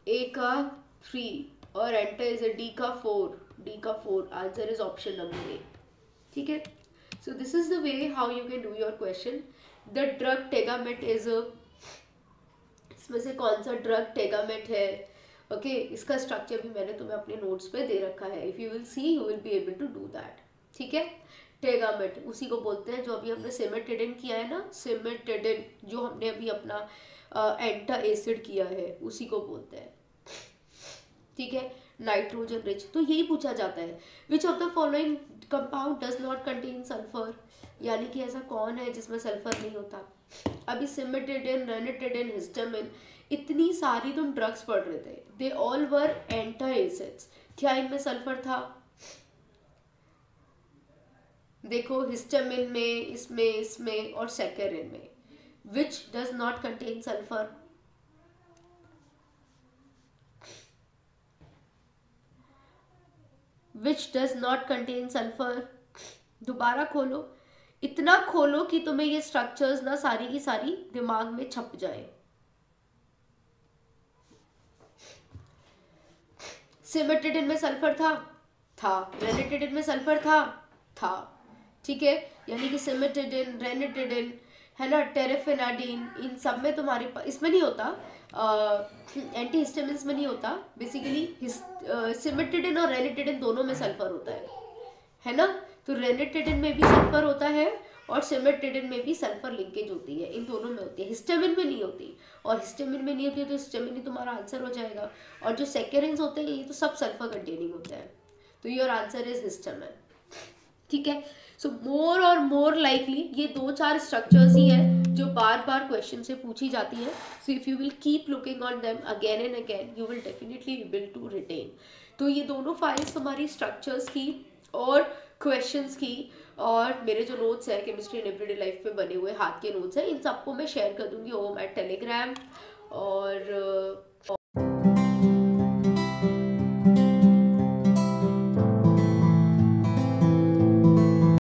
ए का 3 और एंटर इज डी का 4, डी का 4। Answer is option number A, ठीक है? So this is the way how you can do your question. The drug Tagamet is, इसमें से कौन सा ड्रग टेगामेट है? ओके, इसका स्ट्रक्चर भी मैंने तुम्हें अपने नोट्स पे दे रखा है, if you will see you will be able to do that, ठीक है? टेगामेट उसी को बोलते हैं जो अभी हमने सिमेटिडिन किया है ना, सिमेटिडिन जो हमने अभी अपना एंटा एसिड किया है, उसी को बोलते हैं, ठीक है? Nitrogen rich. तो यही पूछा जाता है, which of the following compound does not contain sulphur? यानी कि ऐसा कौन है जिसमें सल्फर नहीं होता? अभी सिमेटिडिन, रेनिटिडिन, हिस्टामिन, इतनी सारी तुम ड्रग्स पढ़ रहे थे, they all were anti acids. क्या इनमें सल्फर था? देखो हिस्टामिन में, इसमें, इसमें और सेकेरिन में, which does not contain sulphur? Which does not contain sulphur? दोबारा खोलो, इतना खोलो कि तुम्हें ये स्ट्रक्चर्स ना सारी की सारी दिमाग में छप जाए। सिमेटिडिन में सल्फर था। रेनिटिडिन में सल्फर था। ठीक है, यानी कि सिमेटिडिन, रेनिटिडिन, है ना, टेरेफेनाडिन, इन सब में तुम्हारे पास, इसमें नहीं होता, एंटी हिस्टामिन्स में नहीं होता बेसिकली। सिमेटिडिन और रेनिटिडिन दोनों में सल्फर होता है ना। तो रेनिटिडिन में भी सल्फर होता है और सिमेटिडिन में भी सल्फर लिंकेज होती है, इन दोनों में होती है, हिस्टामिन में नहीं होती। और हिस्टामिन में नहीं होती है तो हिस्टामिन ही तुम्हारा आंसर हो जाएगा। और जो सेकेरिन्स होते हैं ये तो सब सल्फर कंटेनिंग होते हैं, तो योर आंसर इज हिस्टामिन। ठीक है, सो मोर और मोर लाइकली ये 2-4 स्ट्रक्चर्स ही है जो बार बार क्वेश्चन से पूछी जाती है। So if you will keep looking on them again and again you will definitely able to retain. तो ये दोनों फाइल्स तुम्हारी स्ट्रक्चर्स की और क्वेश्चंस की, और मेरे जो नोट्स है केमिस्ट्री इन एवरीडे लाइफ पे बने हुए हाथ के नोट्स हैं, इन सबको मैं शेयर कर दूंगी ओवर माय टेलीग्राम। और